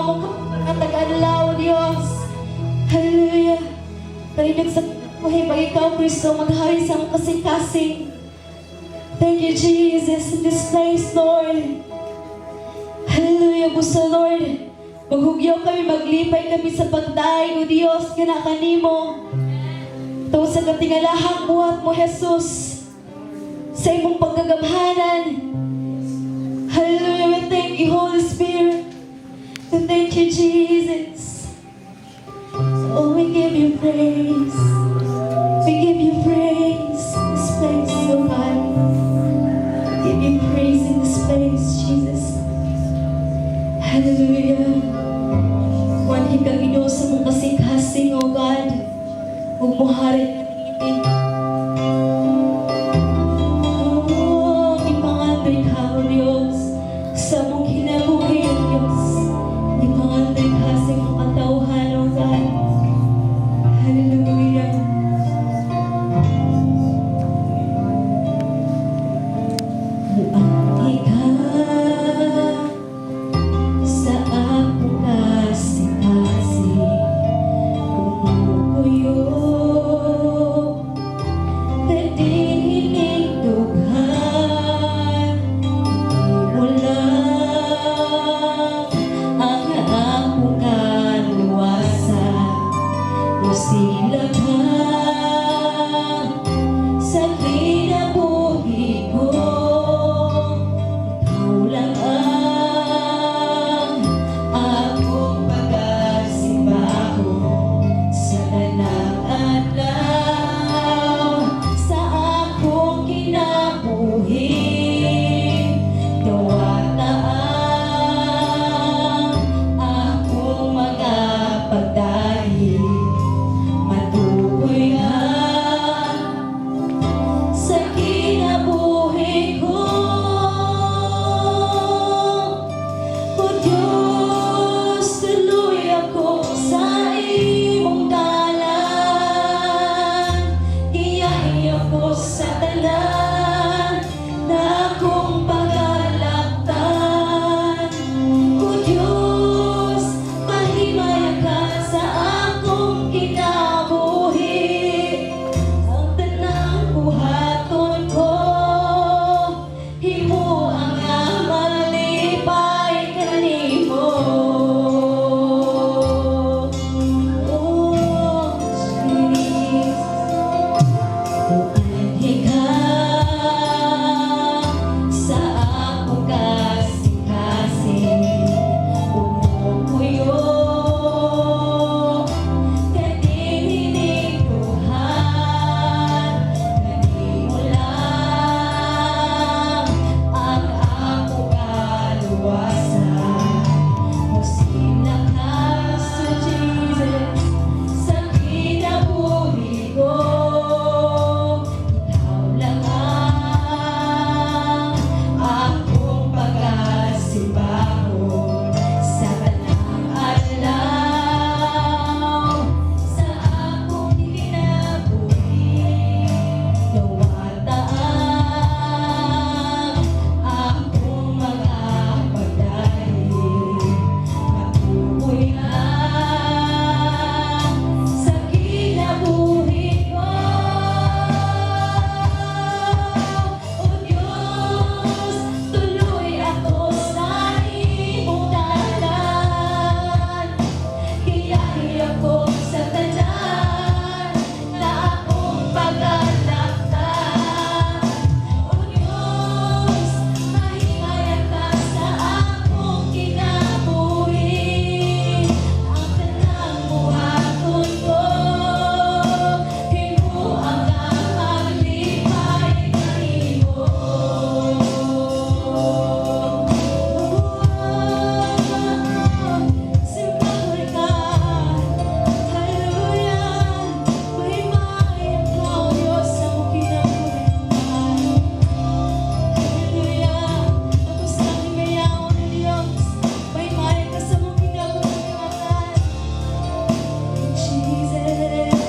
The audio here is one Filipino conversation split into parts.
among katag-adlaw, Dios. Hallelujah. Kalinag sa buhay pag ikaw, Kristo, maghari sa among kasing-kasing. Thank you, Jesus, in this place, Lord. Hallelujah, busa, Lord. Maghugyaw kami, maglipay kami sa pagdaig, O Diyos, kinakanimo. Ito sa katingalahang buhat mo, Jesus. Sa imong pagkagamhanan. Hallelujah, we thank you, Holy Spirit. We thank you, Jesus. Oh, we give you praise. We give you praise in this place, oh God. We give you praise in this place, Jesus. Hallelujah. Wanhin kang Ginoo sa mong kasing-kasing, oh God. Huwag mo harin na ningin. Oh, ipangandoy ka, oh Diyos. Sa mong kinabuhi, oh Diyos. Ipangandoy ka sa mong katauhan, oh God. Hallelujah. Buati ka sa akong kasing-kasing. Umukuyo kadiniling dughan. Di mo lang ang akong kaluwasan. Usila ka sa kinabuhi ko. Ikaw lang ang akong pagkasimbaho sa tanang adlaw. Sa akong kinabuhi, dawata ang akong mga pagdahil. Matukoy ka sa kinabuhi ko. O Diyos, tuloy ako sa imong dalan. Iyahay ako sa tanan na akong pagkalaktan. O Diyos, mahimaya ka sa akong kinabuhi. Ang tanang buhaton ko, himo ang malipay kanimo. Oh, Jesus. Buhay ka sa akong kasing-kasing. Umukuyo kadiniling dughan. Kanimo lang ang akong kaluwasan. Musina ka sa Jesus sa kinabuhi ko. Ikaw lang ang akong pagkasimbaho sa tanang adlaw. Sa akong kinabuhi, dawata ang akong mga pagdahil. Matukoy ka sa kinabuhi ko. O Diyos, tuloy ako sa imong dalan. Iyahay ako sa tanan na akong pagkalaktan. O Diyos, mahimaya ka sa akong kinabuhi. Ang tanang buhaton ko, himo ang maglipay kanimo. Simbahan ka, hallelujah. Mahimaya ka, O Diyos, sa mong kinabuhi. Hallelujah. Tapos sa aming gayaon, O Diyos, mahimaya ka sa mong kinabuhi. Jesus.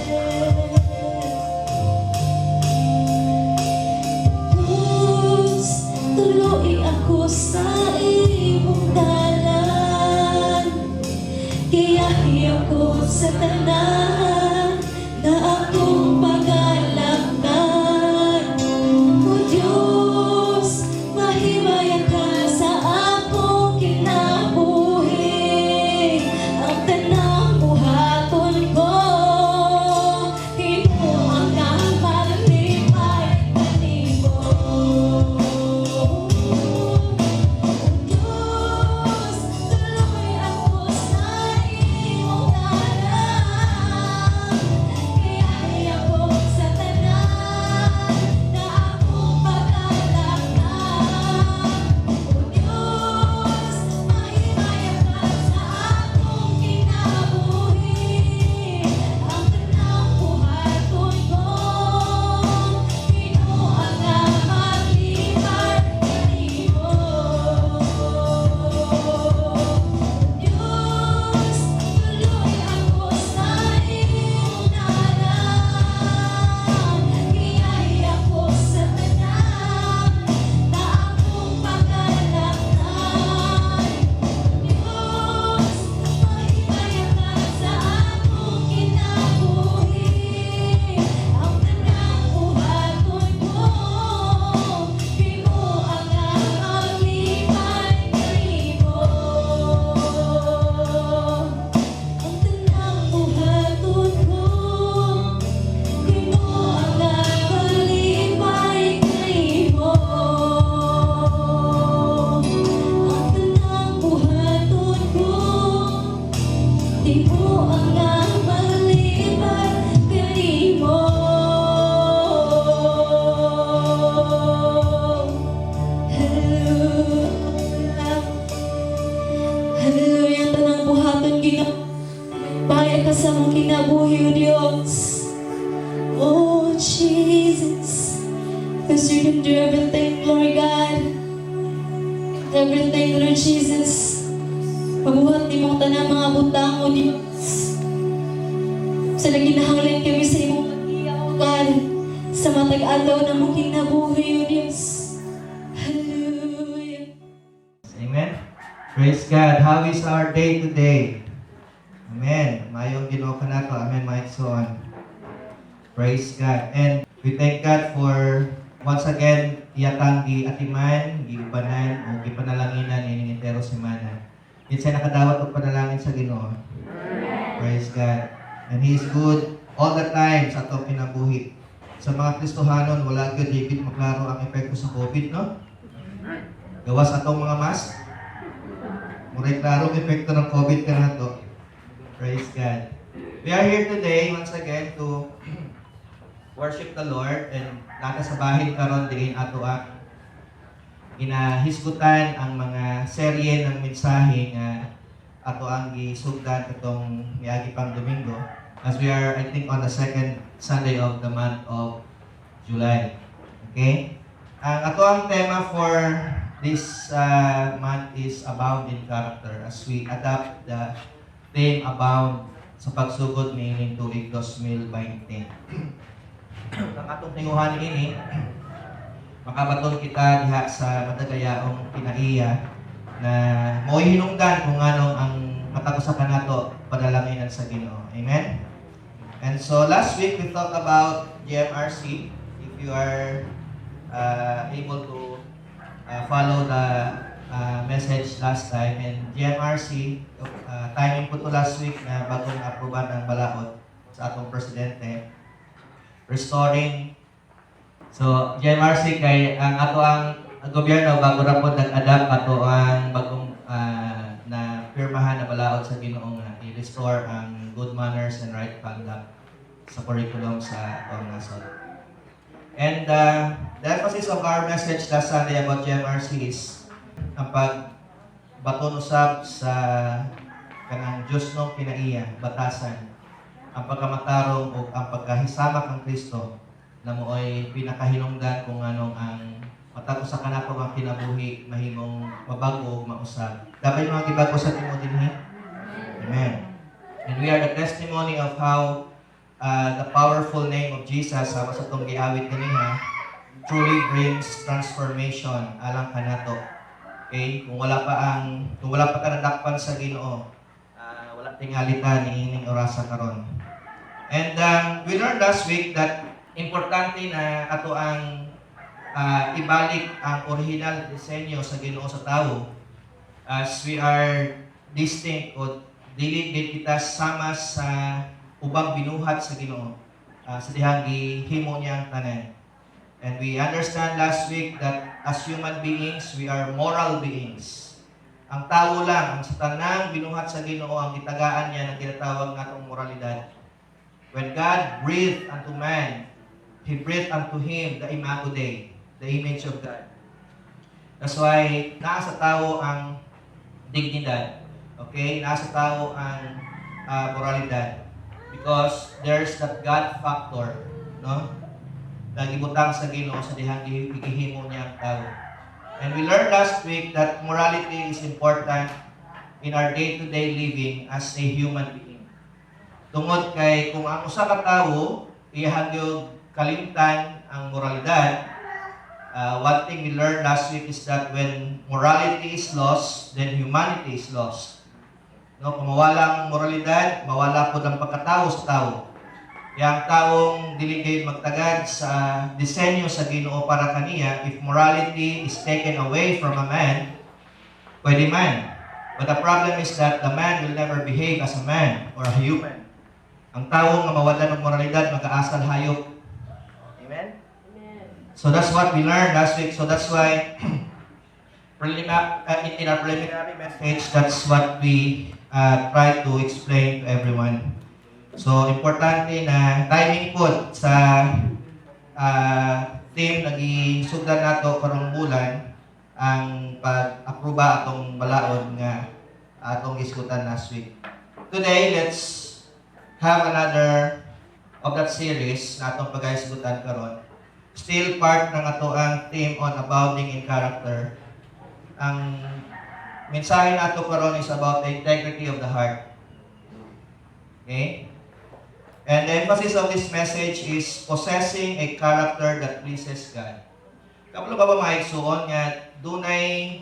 Diyos, tuloy ako sa imong dalan. sa tanan na akong pagalakdan. O Diyos, mahimayan ka sa akong kinabuhi. Ang tanang buhaton ko, Ginoo ang maglipay kanimo. Diyos, tuloy ako sa imong ngalan. Kaya ako sa tanan na akong pagalakdan. O Diyos, mahimayan ka sa akong kinabuhi. Ang tanang buhaton ko, Ginoo ang maglipay kanimo. Diyos, tuloy ako sa imong ngalan. Kiya'y ako sa tanan na akong pagalakdan. Diyos, mahimayan ka sa akong kinabuhi. Ang tanang buhaton ko, Ginoo ang maglipay kanimo. Ang tanang buhaton ko, Ginoo ang maglipay kanimo. Ang tanang buhaton ko, Ginoo ang maglipay kanimo. Hallelujah. Hallelujah, tanang buhaton Ginoo. Bayan ka sa mong kinabuhi, O Diyos. Oh, Jesus. Because you can do everything, Lord God. Everything, Lord Jesus. Pagbuhat ni mong tanang mga butang, O Diyos. Sa naginahanglan kami sa imong pag-iya, O God. Sa matag adlaw na mong kinabuhi, O Diyos. Hallelujah. Amen. Praise God. How is our day today? Amen. Mayong Ginoo ka na to. Amen. Maigsoon. Praise God. And we thank God for once again iyatang giatiman, giubanan o gipanalanginan ining entero semana. Kinsay nakadawat og panalangin sa Ginoo. Praise God. And He is good all the time sa atong kinabuhi. Sa mga Kristohanon, wala gyud higit maklaro ang epekto sa COVID, no? Gawas atong mga mask. Muray klaro ang epekto ng COVID ka na to. Praise God. We are here today once again to worship the Lord and nata sa bahin karon diin ato ang ginahisgutan ang mga serye ng mensahe nga ato ang gisugdan itong miagi pang Domingo as we are I think on the second Sunday of the month of July. Okay? Ang ato ang tema for this month is abound in character as we adapt the theme abound sa pagsugod niining tuig 2020. Ang atong tinguhan ini makabaton kita diha sa madagayaong kinaiya na mo'y hinungdan kung anong ang matagusakan nato padalanginan sa Ginoo. Amen? And so last week we talked about GMRC. If you are able to follow the message last time, and GMRC, timing po to last week na bagong aproban ng balaod sa atong presidente, restoring. So GMRC kay ang ato ang gobyerno bago ra po nag-adapt ato ang bagong na pirmahan na balaod sa Ginoo nga i-restore ang good manners and right conduct sa curriculum sa atong nasod. And the emphasis of our message last Sunday about GMRC is ang pagbaton usab sa kanang Diyos nung kinaiya, batasan, ang pagkamatarong o ang pagkahisama kang Kristo na mooy pinakahinungdan kung anong ang matapos sa kanato ang kinabuhi mahimong mabago ug mausab. Dabay mga gibago sa timo dinhi. Amen. And we are the testimony of how the powerful name of Jesus sa atong giawit kaniha truly brings transformation alang kanato. Okay? Kung wala pa ka nadakpan sa Ginoo, wala tingalita ni ining orasa karon. And we learned last week that importante na ato ang ibalik ang original disenyo sa Ginoo sa tao as we are distinct o dili gid kita sama sa ubang binuhat sa Ginoo sa dihang gihimo niya ang tanan. And we understand last week that as human beings, we are moral beings. Ang tao lang, ang sa tanang binuhat sa Ginoo, ang gitagaan niya ng tinatawag natong moralidad. When God breathed unto man, He breathed unto him the imago Dei, the image of God. That's why nasa tao ang dignidad. Okay? Nasa tao ang moralidad. Because there's that God factor, no? Nagibutang sa Ginoo sa dihang gihimo niya ang tao. And we learned last week that morality is important in our day-to-day living as a human being. Tungod kay kung ang usa ka tawo iyahang gyud kalimtan ang moralidad, one thing we learned last week is that when morality is lost, then humanity is lost. No, kung mawala ang moralidad, mawala po ang pagkatao sa tao. Yang taong dili gayud magtagad sa disenyo sa Ginoo para kaniya, if morality is taken away from a man, pwede man. But the problem is that the man will never behave as a man or a human. Ang tawo nga mawalan ng moralidad, mag-aasal hayop. Amen? Amen. So that's what we learned last week. So that's why in our preliminary message, that's what we try to explain to everyone. So, importante na timing po sa team naging sugdan nato karong bulan ang pag-aproba atong balaod nga atong iskutan last week. Today, let's have another of that series na atong pag-iskutan karon. Still part ng ato ang theme on abounding in character. Ang mensahe nato karon is about the integrity of the heart. Okay? And the emphasis of this message is possessing a character that pleases God. Kapag ba maigsuon nga dunay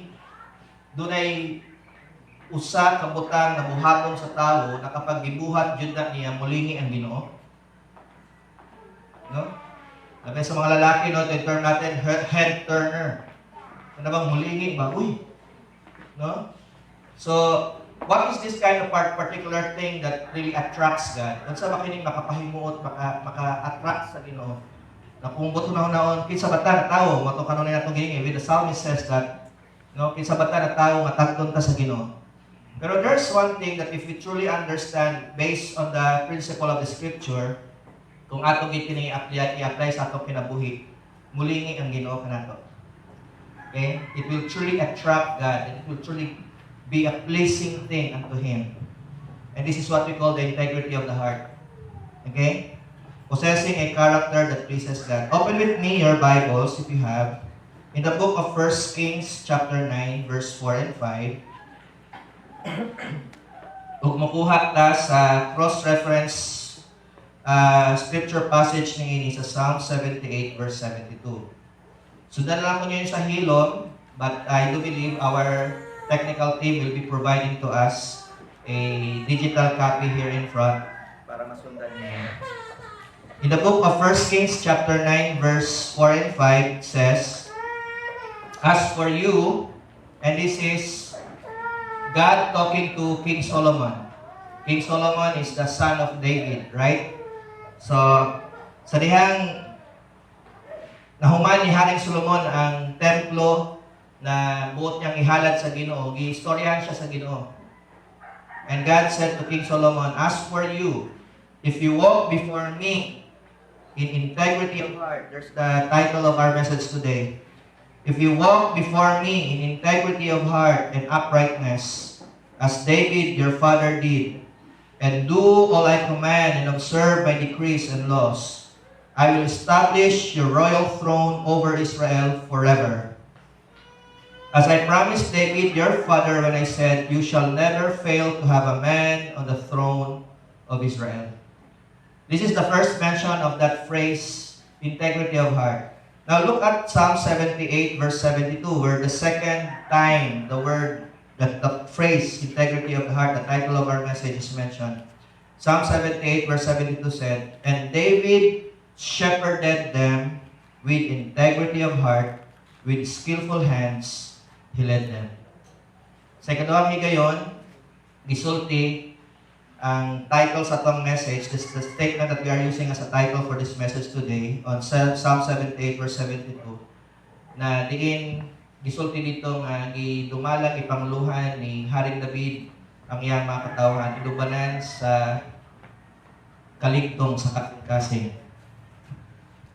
usa ka butang na buhaton sa tawo na kapag gibuhat jud na niya mulingi ang Ginoo. No? Labi sa mga lalaki no, the term natin head turner. Ano bang mulingi ba? Uy. No? So what is this kind of particular thing that really attracts God? Unsa ba kining makapahimuot, maka-attract sa Ginoo? Na kung buto na kinsa bata na tawo, mato kanon na natong gingi. The psalmist says that, no, kinsa bata na tawo matagton ta sa Ginoo. Pero there's one thing that if we truly understand based on the principle of the scripture, kung atong gitini i-apply sa atong kinabuhi, mulingi ang Ginoo kanato. Okay? It will truly attract God, and it will truly be a pleasing thing unto Him. And this is what we call the integrity of the heart. Okay? Possessing a character that pleases God. Open with me your Bibles, if you have, in the book of 1 Kings chapter 9, verse 4 and 5. Kung makuha ta sa cross-reference scripture passage ni ini sa Psalm 78, verse 72. Sundan lang ko nyo yun sa hilom, but I do believe our technical team will be providing to us a digital copy here in front para masundan niyo. In the book of 1 Kings chapter 9 verse 4 and 5 says, "As for you," and this is God talking to King Solomon. King Solomon is the son of David, right? So, sa dihang nahuman ni Haring Solomon ang templo na buot niyang ihalad sa Ginoo, giistoryahan siya sa Ginoo. And God said to King Solomon, "As for you, if you walk before me in integrity of heart," there's the title of our message today. "If you walk before me in integrity of heart and uprightness, as David your father did, and do all I command and observe my decrees and laws, I will establish your royal throne over Israel forever. As I promised David, your father, when I said, you shall never fail to have a man on the throne of Israel." This is the first mention of that phrase, integrity of heart. Now look at Psalm 78, verse 72, where the second time the word that the phrase integrity of the heart, the title of our message is mentioned. Psalm 78 verse 72 said, "And David shepherded them with integrity of heart, with skillful hands, he led them." Sa ikaduhang higayon, gisulti ang title sa atong message, this is the statement that we are using as a title for this message today on Psalm 78 verse 72, na diin gisulti dito nga gidumalang ipanguluhan ni Haring David ang iyang mga katawhan, ilubanan sa kaligtong sa kasing.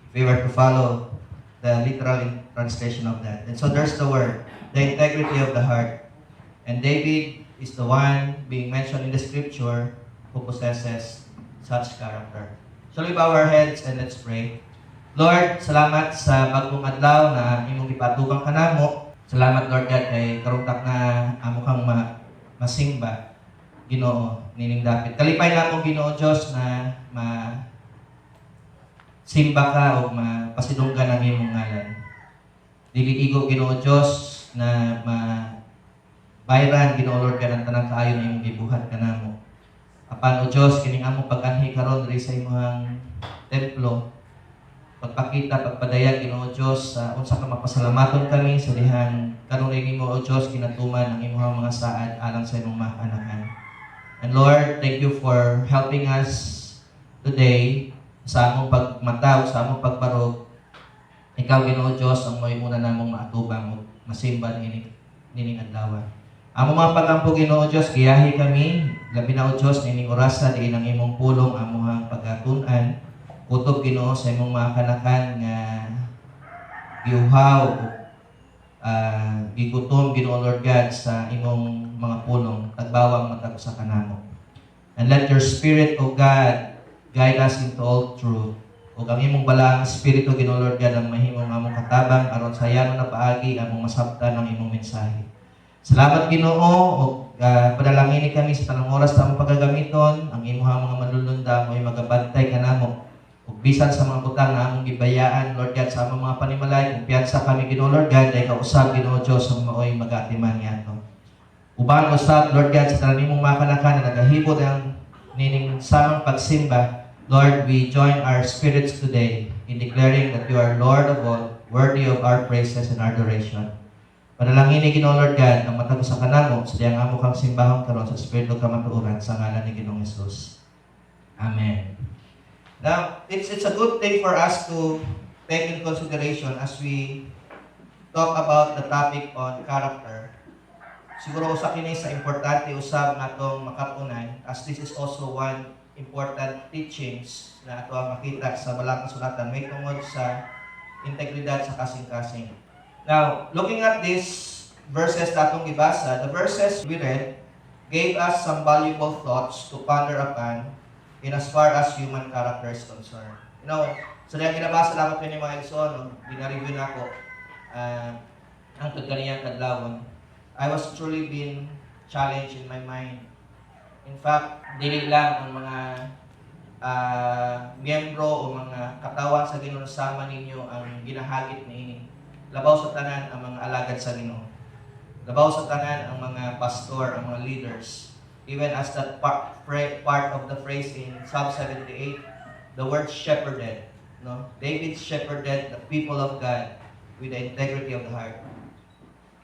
If we were to follow the literal translation of that. And so there's the word, the integrity of the heart. And David is the one being mentioned in the scripture who possesses such character. Shall we bow our heads and let's pray? Lord, salamat sa bagong adlaw na imong gipatugang kanamo. Salamat, Lord God, kay karugtak na amo kang masimba, Ginoo, nining dapit. Kalipay na akong Ginoo Diyos na simba ka o mapasidunggan ang imong ngalan. Dili igo, Ginoo Diyos, na bayran, Ginoo Lord God, ang tanang kaayo na imong gibuhat kanamo. Apan o Diyos, kining among pag-anhi karon diri sa imong templo, pagpakita, pagpadayag, Ginoo Diyos, sa unsa ka mapasalamaton kami sa dihan karon nimo o Diyos kinatuman ang imong mga saad alang sa imong mga anakan. And Lord, thank you for helping us today sa among pagmataw, sa among pagbarog. Ikaw, Ginoo Diyos, ang may muna namong maatubang o masimba nining adlaw. Amo mga pagampo, Ginoo Diyos, giyahi kami, labi na o Diyos, nining orasa, diin ang imong pulong, amuhang pagkatunan, kutob, Ginoo, sa imong mga kanakan nga giuhaw, gigutom, Ginoo Lord God, sa imong mga pulong, tagbawang matag sa kanamo. And let your Spirit, O God, guide us into all truth. O ang imong balang Espiritu, Ginoo Lord God, ang mahimong among katabang, aron sa yanon na paagi, among masabtan ng imong mensahe. Salamat, Ginoo, o padalangin kami sa tanang oras na among pagagamiton, ang imuhang mga manlulunda mo ay magabantay kanamo. Ug bisan sa mga butang na among gibayaan, Lord God, sa among mga panimalay, kumpiyansa kami, Ginoo Lord God, ay kausap, Ginoo Diyos, ang maoy mag-atiman niyato. Ubang usap, Lord God, sa tanang imong mga kanakan na nagahibot ang nining samang pagsimba, Lord, we join our spirits today in declaring that you are Lord of all, worthy of our praises and adoration. Panalangin ni Ginoo Lord God, ang matag sa kanamo, sa diyang amo kang simbahon karon sa Espiritu kamatuoran sa ngalan ni Ginoong Hesus. Amen. Now, it's a good thing for us to take in consideration as we talk about the topic on character. Siguro usa kini sa importante usab natong makatunan, as this is also one important teachings na ato ang makita sa balang kasulatan may tungod sa integridad sa kasing-kasing. Now, looking at these verses na atong gibasa, the verses we read gave us some valuable thoughts to ponder upon in as far as human character is concerned. You know, so diyan ginabasa lang ko ni mga igsoon, gina-review na ako ang kaniyang kadlawon. I was truly being challenged in my mind. In fact, dili lang ang mga miyembro o mga katawan sa Ginoo sama ninyo ang ginahagit niini. Labaw sa tanan ang mga alagad sa Ginoo. Labaw sa tanan ang mga pastor, ang mga leaders. Even as that part of the phrase in Psalm 78, the word shepherded. No? David shepherded the people of God with the integrity of the heart.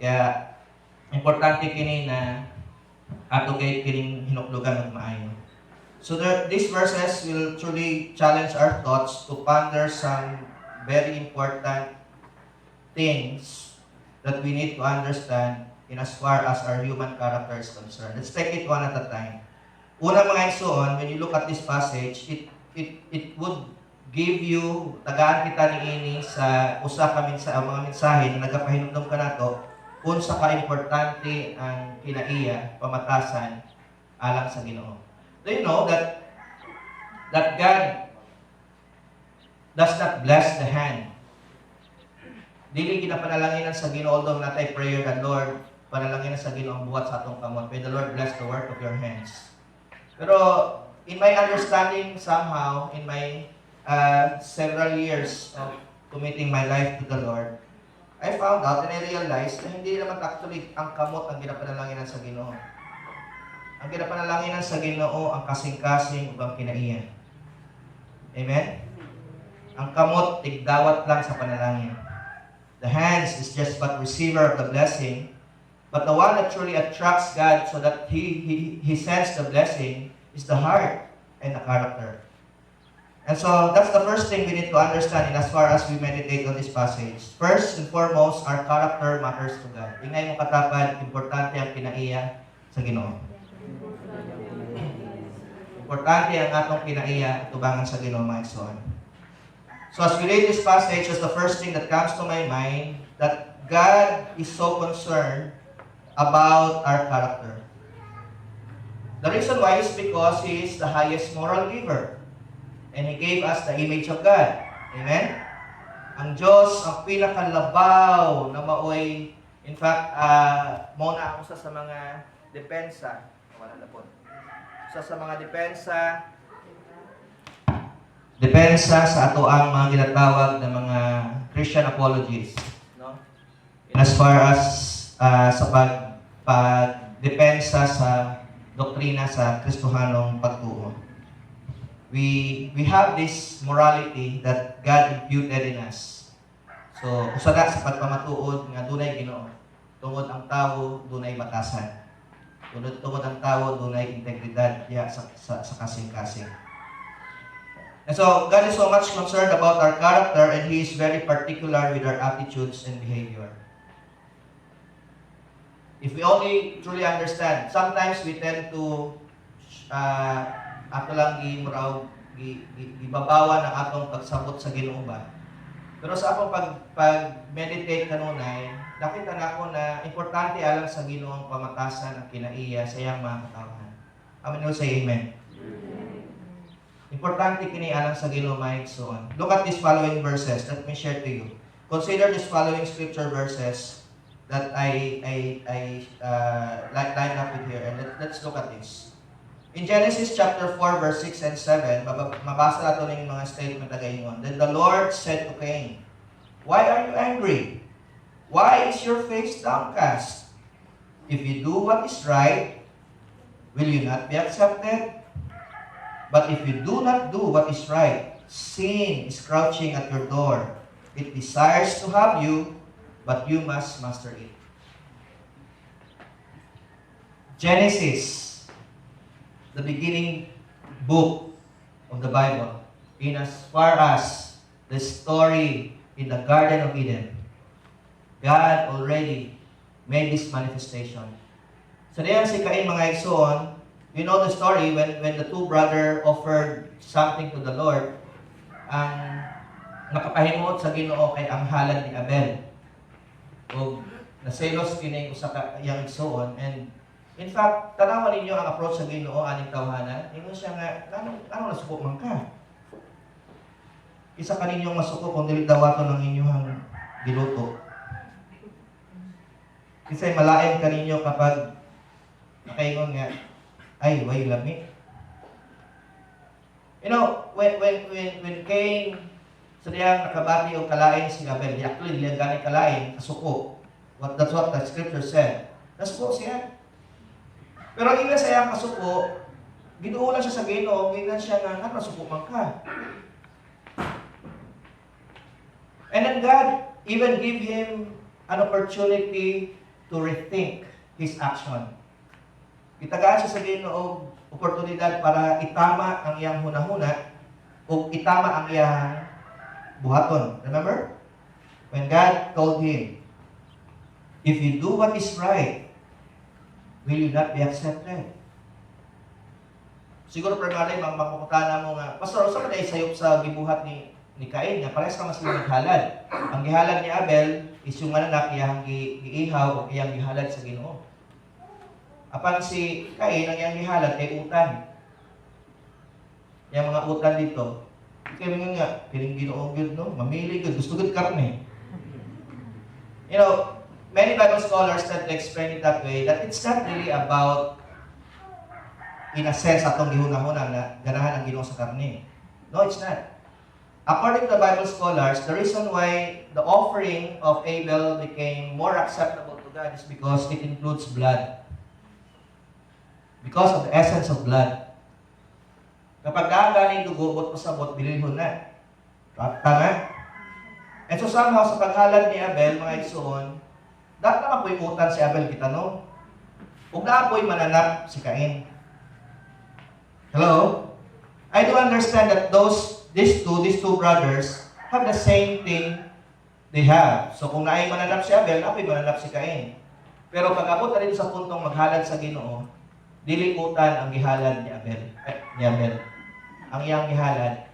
Kaya, importante kini na ato kay kining hinuklugan ng maayo. So these verses will truly challenge our thoughts to ponder some very important things that we need to understand in as far as our human character is concerned. Let's take it one at a time. Una mga igsoon, when you look at this passage, it would give you, tagaan kita niini sa usa ka mga mensahe na nagapahinumdum ka nato kung sa ka-importante ang kinaiya, pamatasan, alang sa Ginoo. Do you know that God does not bless the hand? Dili ginapanalangin sa Ginoo, although natay prayer that Lord, panalangin sa Ginoo ang buhat sa atong kamot. May the Lord bless the work of your hands. Pero in my understanding somehow, in my several years of committing my life to the Lord, I found out and I realized na hindi naman actually ang kamot ang ginapanalanginan sa Ginoo. Ang ginapanalanginan sa Ginoo ang kasing-kasing ug ang kinaiya. Amen? Ang kamot, tigdawat lang sa panalangin. The hands is just but receiver of the blessing, but the one that truly attracts God so that He sends the blessing is the heart and the character. And so, that's the first thing we need to understand in as far as we meditate on this passage. First and foremost, our character matters to God. Ingay mo katapad, importante ang kinaiya sa Ginoo. Importante ang atong kinaiya tubangan sa Ginoo, mga igsoon. So as we read this passage, that's the first thing that comes to my mind, that God is so concerned about our character. The reason why is because He is the highest moral giver. And He gave us the image of God. Amen? Ang Diyos, ang pinakalabaw na maoy, in fact, muna ako sa mga depensa. Wala na po. Sa mga depensa sa ato ang mga ginatawag na mga Christian apologies. No? In as far as sa pagdepensa sa doktrina sa Kristohanong pagtuo. We have this morality that God imputed in us. So, usa na sa pagpamatuod nga dunay Ginoo. Tungod ang tawo dunay batasan. Tungod ang tawo dunay integridad diha sa kasing-kasing. And so, God is so much concerned about our character and He is very particular with our attitudes and behavior. If we only truly understand, sometimes we tend to ato lang gibabawan ang atong pagsabot sa Ginoo ba. Pero sa akong pag-meditate kanunay, nakita na ako na importante alang sa Ginoo ang pamatasan ang kinaiya sa iyang mga katawhan. Amen will say amen. Importante kini alang sa Ginoo, mga igsoon. Look at these following verses. Let me share to you. Consider these following scripture verses that I line up with here, and let's look at this. In Genesis chapter 4, verse 6 and 7, mabasa nato ning mga statement na gayon. Then the Lord said to Cain, "Why are you angry? Why is your face downcast? If you do what is right, will you not be accepted? But if you do not do what is right, sin is crouching at your door. It desires to have you, but you must master it." Genesis, the beginning book of the Bible, in as far as the story in the Garden of Eden, God already made this manifestation. So diyan si Cain, mga igsoon, you know the story when the two brothers offered something to the Lord, ang nakapahimot sa Ginoo kay ang halad ni Abel. O naselos kini usa ka iyang igsoon, and in fact, tanawan ninyo ang approach sa Ginoo aning tawhana. Ingon siya nga, ano nasuko man ka? Isa kaninyong masuko kung dili dawaton ng inyong giluto. Kisay malain kaninyo kapag nakaingon nga, ay, way lami. You know, when Cain sa diyang nakabati o kalain si Abel, actually dili gani kalain, kasuko. That's what the scripture said. Nasuko siya. Pero ina sa iyang kasuko, ginuulan siya sa Ginoo, ginan siya nga, nasuko man ka. And then God even give him an opportunity to rethink his action. Itagaan siya sa Ginoo oportunidad para itama ang iyang hunahuna o itama ang iyang buhaton. Remember? When God told him, if you do what is right, will you not be accepted? Siguro primary, makukutana mo nga, Pastor, saan ka sayop sa gibuhat ni Cain? Nga parehas ka mas naghalad. Ang gihalad ni Abel is yung mananak iyang giihaw o iyang gihalad sa Ginoo. Apan si Cain, ang iyang gihalad ay utan. Yung mga utan dito, kaya mga nga, piling Ginoo gyud, no? Mamili gyud, gusto gyud karne. You know, many Bible scholars tend to explain it that way, that it's not really about, in a sense, atong gihunahunang na ganahan ang Ginoo sa karne. No, it's not. According to the Bible scholars, the reason why the offering of Abel became more acceptable to God is because it includes blood. Because of the essence of blood. Kapag galing dugo, bot pasabot, bilihon na. Tama? And so somehow, sa paghalad ni Abel, mga igsoon, dahil naman po'y utan si Abel kitano. Huwag na po'y mananap si Cain. Hello? I do understand that these two brothers have the same thing they have. So kung naay mananap si Abel, napoy mananap si Cain. Pero pag abot na rin sa puntong maghalad sa Ginoo, dili utan ang gihalad ni Abel. Ang iyang gihalad,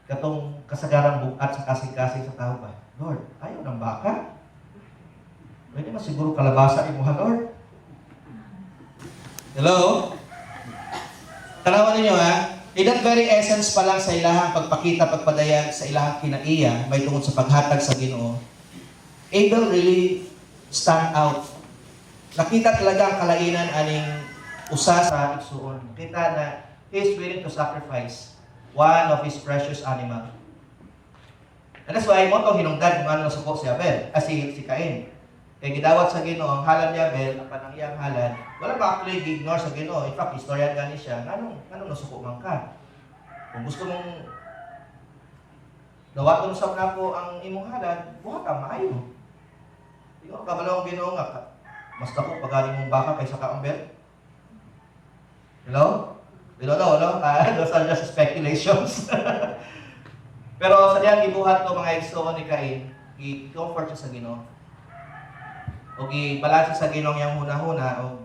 katong kasagarang bukat sa kasing-kasing sa tao ba? Lord, ayaw ng baka? Pwede man siguro kalabasa imuha, Lord. Hello? Tanawan ninyo ha, in that very essence pa lang sa ilahang pagpakita, pagpadayag sa ilahang kinaiya, may tungod sa paghatag sa Ginoo, Abel really stand out. Nakita talaga ang kalainan aning usa sa igsuon. Kita na he is willing to sacrifice one of his precious animal. And that's why mo itong hinungdan kung ano nasuko si Abel, si Cain. Kaya gidawat sa Ginoo ang halad ni Abel, ang panangyang halad, wala ba actually ignore sa Ginoo. In fact, istoryan gani siya, anong nasuko man ka? Kung gusto mong dawaton sa nako ang imong halad, buha ka maayo. Di ko kabalo ang Ginoo nga, mas dako pagani mong baka kaysa ka Abel. Hello? Hello? Those are just speculations. Pero sa diyang gibuhat ko mga igsoon ni Cain, i-comfort siya sa Ginoo. O gibalanse sa Ginoo yang huna-huna, o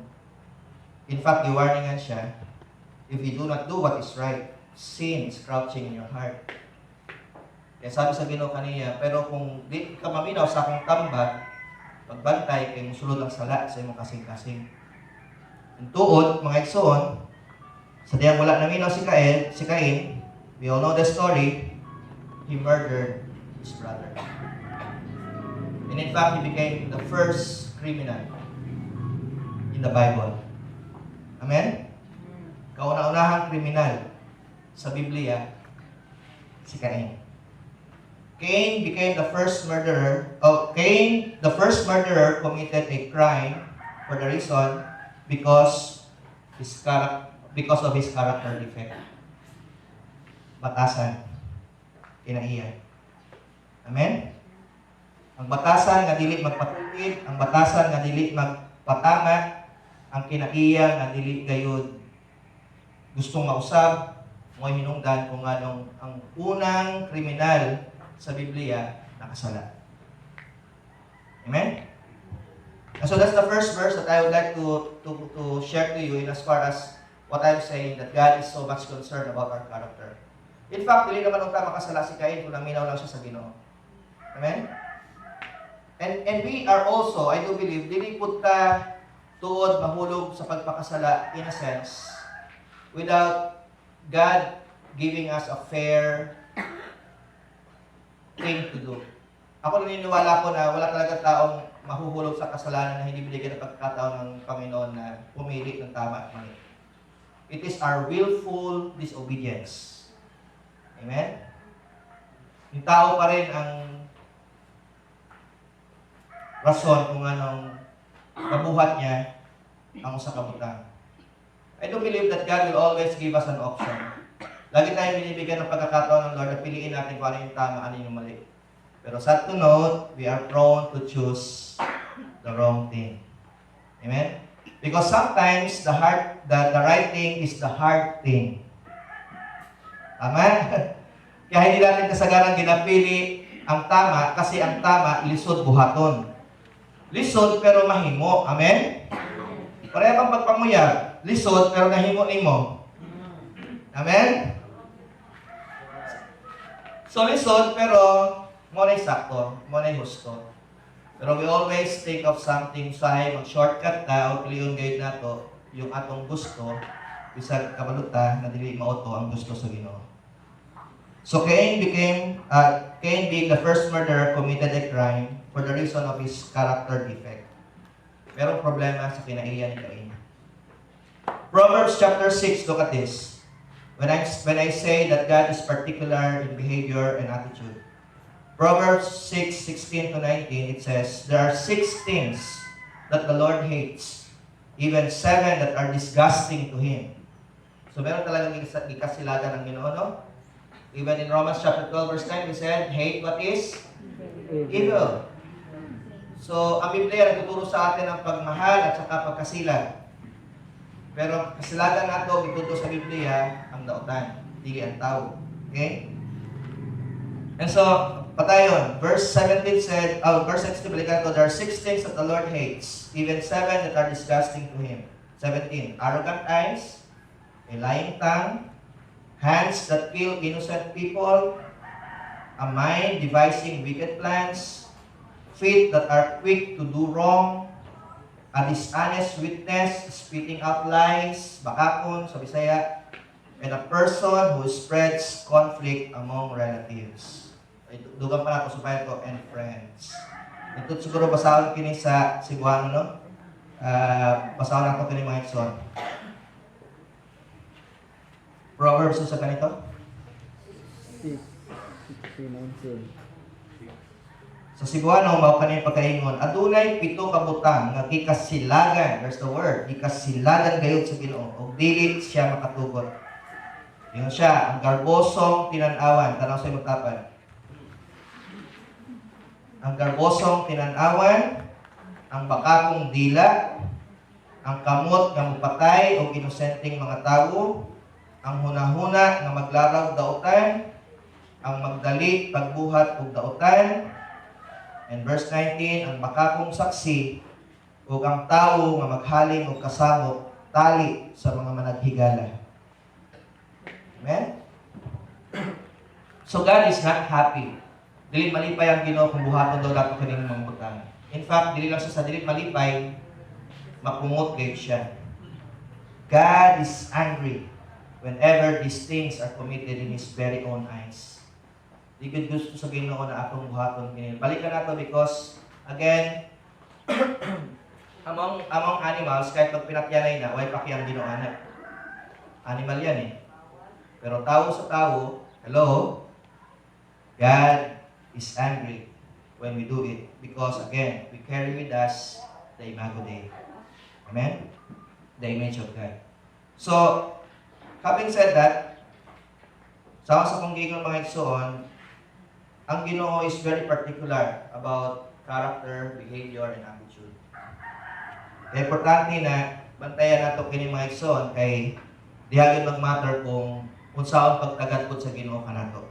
in fact, i-warningan siya, if you do not do what is right, sin is crouching in your heart. Kaya sabi sa Ginoo kaniya, pero kung di ka maminaw sa akong tambag, pagbantay kay musulod ang sala sa imong kasing-kasing. Ang tuod, mga igsoon, sa diyang wala naminaw si Cain, we all know the story, he murdered his brother. And in fact, he became the first criminal in the Bible. Amen? Kauna-unahang kriminal sa Biblia, si Cain. Cain became the first murderer. Cain, the first murderer, committed a crime for the reason because of his character defect. Batasan. Kinaiyan. Amen? Ang batasan nga dili magpatulid, ang batasan nga dili magpatama, ang kinaiya nga dili gayud gustong mausab, mo'y hinungdan kung anong ang unang kriminal sa Biblia nakasala. Amen? And so that's the first verse that I would like to share to you in as far as what I'm saying, that God is so much concerned about our character. In fact, dili naman unta makasala si Cain kung naminaw lang siya sa Ginoo. Amen? And we are also, I do believe, dili punta tuod mahulog sa pagpakasala in a sense without God giving us a fair thing to do. Ako naniniwala ko na wala talaga taong mahuhulog sa kasalanan na hindi binigyan ng pagkakataon ng Panginoon na pumili ng tama at mali. It is our willful disobedience. Amen? Yung tao pa rin ang rason kung anong kabuhat niya ang usa ka butang. I do believe that God will always give us an option. Lagi tayong binibigyan ng pagkakataon ng Lord na piliin natin kung ano yung tama, ano yung mali. Pero sad to note, we are prone to choose the wrong thing. Amen? Because sometimes the right thing is the hard thing. Tama? Kaya hindi natin kasagarang ginapili ang tama kasi ang tama lisod buhaton. Lisod pero mahimo. Amen? Pareha bang pagpamuyag? Lisod pero nahimo nimo. Amen? So lisod pero mo na sakto, mo na husto. Pero we always think of something say mag-shortcut ta o piliyon gayud nato yung atong gusto bisag kabaluta na dili mauto ang gusto sa Ginoo. So Cain being the first murderer, committed a crime for the reason of his character defect. Merong problema sa kinaiya ni Cain. Proverbs chapter 6, look at this. When I say that God is particular in behavior and attitude. Proverbs 6:16 to 19, it says, there are 6 things that the Lord hates, even 7 that are disgusting to Him. So meron talagang ikasilagan ng Ginoo, no? Even in Romans chapter 12 verse 9, we said, hate what is evil. So, ang Biblia nagtuturo sa atin ng pagmahal at saka pagkasilag. Pero kasilagan nato, ituturo sa Biblia, ang daotan, dili ang tao. Okay? And so, patayon, verse 17 said, verse 16, balikan ko, there are 6 things that the Lord hates, even 7 that are disgusting to Him. 17, arrogant eyes, a lying tongue, hands that kill innocent people, a mind devising wicked plans, feet that are quick to do wrong, a dishonest witness, spitting out lies, bakakon sa Bisaya, and a person who spreads conflict among relatives. Dugang pala ko subayan ko, and friends. Ito siguro basahon kini sa Cebuano, no? Basahon ako kini mga ikson. Proverbs sa kanito? 6:19. Sa Cebuano, mao kanay pagkaingon, adunay 7 ka butang nga gikasilagan, there's the word, gikasilagan gayud sa Ginoo, ug dili siya makatugot. Ingon siya, ang garbosong tinan-awan, tanaw sa magtapan. Ang garbosong tinan-awan, ang bakakong dila, ang kamot nga mupatay o inosenteng mga tawo, ang hunahuna nga maglaraw daotan, ang magdali pagbuhat og daotan, and verse 19, ang makakong saksi ug ang tawo nga maghaling og kasahok tali sa mga managhigala. Amen? So God is not happy. Dili malipay ang Ginoo kung buhaton daw dapat kaning mga butang. In fact, dili lang siya sa dili malipay, mapungot gayud siya. God is angry whenever these things are committed in His very own eyes. Di gud gusto sa Ginoo na atong buhaton kini. Balikan nato because again among animals kahit pag pinatyanay na way pakiyang Ginoo ana. Animal yan eh. Pero tao sa tao, hello, God is angry when we do it because again, we carry with us the Imago Dei. Amen? The image of God. So, having said that, sa kong gigon mga igsoon, ang Ginoo is very particular about character, behavior, and attitude. Kaya importante na bantayan nato kini mga igsoon kay dihagin mag-matter kung unsaon pagtagadpod sa Ginoo kanato.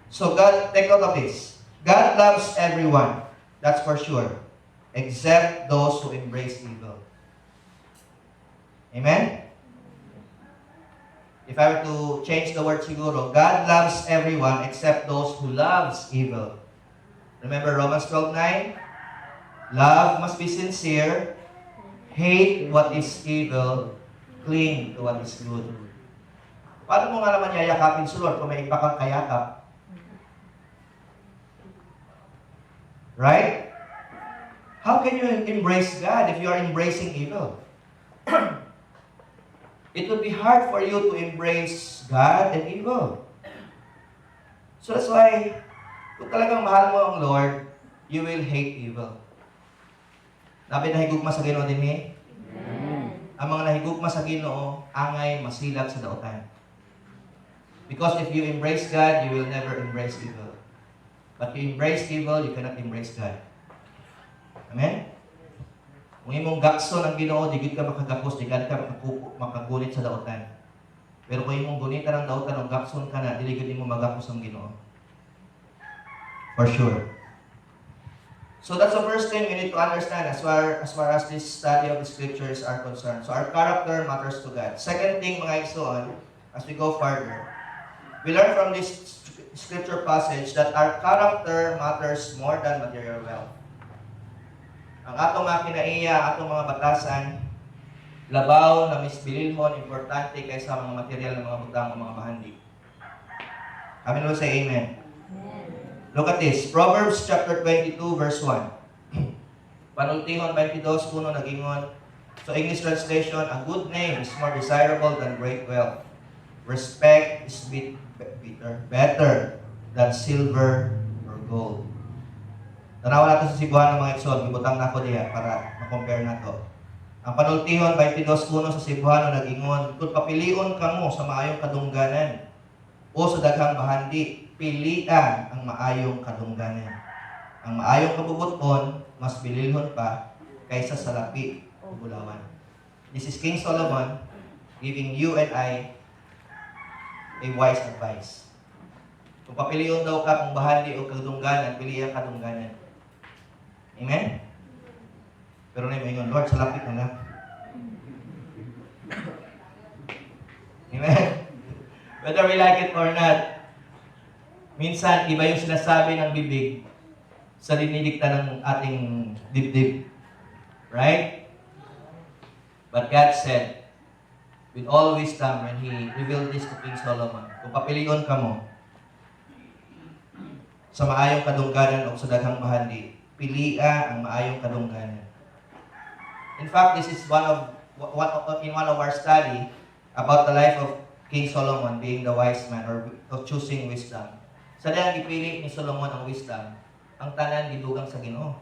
So God, take note of this. God loves everyone, that's for sure, except those who embrace evil. Amen? If I were to change the word siguro, God loves everyone except those who loves evil. Remember Romans 12:9? Love must be sincere, hate what is evil, cling to what is good. Paano mo nga naman yayakapin sulod kung may iba kang kayakap? Right? How can you embrace God if you are embracing evil? It would be hard for you to embrace God and evil. So that's why, kung talagang mahal mo ang Lord, you will hate evil. Nabi nahigugma sa Ginoo din eh? Ang mga nahigugma sa Ginoo, angay masilak sa daotan. Because if you embrace God, you will never embrace evil. But you embrace evil, you cannot embrace God. Amen? Kung imong gakson ang Ginoo, di gid ka makagapos, di ka makagunit sa daotan. Pero kung imong gunitan ang daotan, ang gakson ka na, dili gid imo magapos ang Ginoo. For sure. So that's the first thing we need to understand as far as this study of the scriptures are concerned. So our character matters to God. Second thing, mga igsoon, as we go further, we learn from this scripture passage that our character matters more than material wealth. Ang atong mga kinaiya, atong mga batasan, labaw na misbililhon, importante kaysa mga material na mga butang o mga bahandi. Kami naman say amen. Look at this. Proverbs chapter 22 verse 1. Panultihon 22, kuno nagingon. So English translation, a good name is more desirable than great wealth. Respect is better than silver or gold. Tanawa nato sa Cebuano mga igsoon, gibutang nako diha para ma-compare nato. Ang panultihon 22:1 sa Cebuano nagingon, kung papilion kamo sa maayong kadungganan o sa daghang bahandi, pilian ang maayong kadungganan. Ang maayong kabubuton mas bililhon pa kaysa sa lapi o bulawan. This is King Solomon giving you and I a wise advice. Kung papilion daw ka kung bahandi o kadungganan, pili ang kadungganan. Amen? Pero na yung Lord, sa lapit na lang. Amen? Whether we like it or not, minsan, iba yung sinasabi ng bibig sa dinilikta ng ating dibdib. Right? But God said, with all wisdom, when He revealed this to King Solomon, kung papilion ka mo sa maayong kadungganan o sa daghang bahandi, pilia ang maayong kadungganan. In fact, this is in one of our study about the life of King Solomon being the wise man or of choosing wisdom. Sa dahang gipili ni Solomon ang wisdom, ang tanan gidugang sa Ginoo.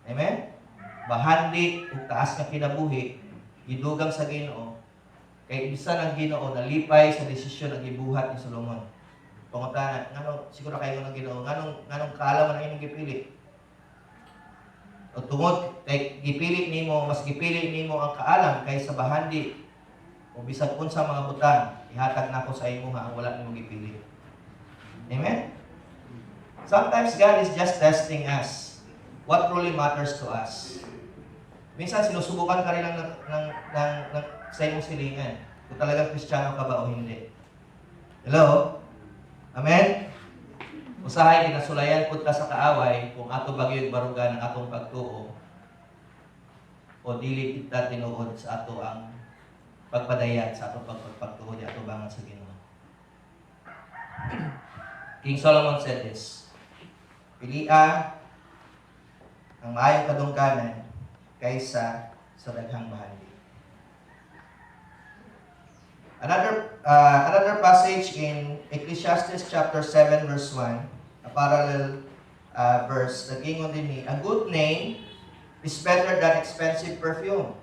Amen? Bahandi ug taas nga kinabuhi gidugang sa Ginoo. Kay bisan ang Ginoo nalipay sa desisyon ang gibuhat ni Solomon. Pangutanan, ngano siguro kayo ng Ginoo, nganong kaalaman ang imong gipili? O tungod kay gipili nimo, mas gipili nimo ang kaalam kaysa bahandi o bisan unsa mga butang, ihatag nako sa imo ang wala nimo gipili. Amen? Sometimes God is just testing us. What truly matters to us. Minsan sinusubukan ka rin ng sa imong silingan. Kung talagang Kristiyano ka ba o hindi. Hello? Amen? Usahay kinasulayan pud ta sa kaaway kung ato bagyo barugan ang atong pagtuo o dili kita tinuod sa ato ang pagpadayat sa atong pagtuo di ato bangan sa Ginoo. King Solomon said this, pilia ang maayong kadungganan kaysa sa daghang bahandi. Another passage in Ecclesiastes chapter 7 verse 1, a parallel verse, nagingon din ni, a good name is better than expensive perfume,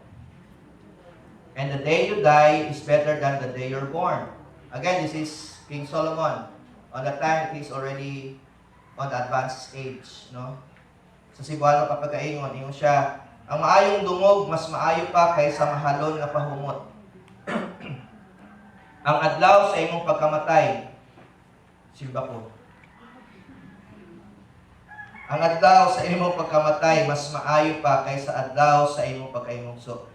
and the day you die is better than the day you're born. Again, this is King Solomon. On that time, he's already on the advanced age, no? Sa Cebuano papagaingon, ingon siya, ang maayong dungog mas maayo pa kaysa mahalon nga pahumot. Ang adlaw sa imong pagkamatay, silba ko. Ang adlaw sa imong pagkamatay mas maayo pa kaysa adlaw sa imong pagkaimong so.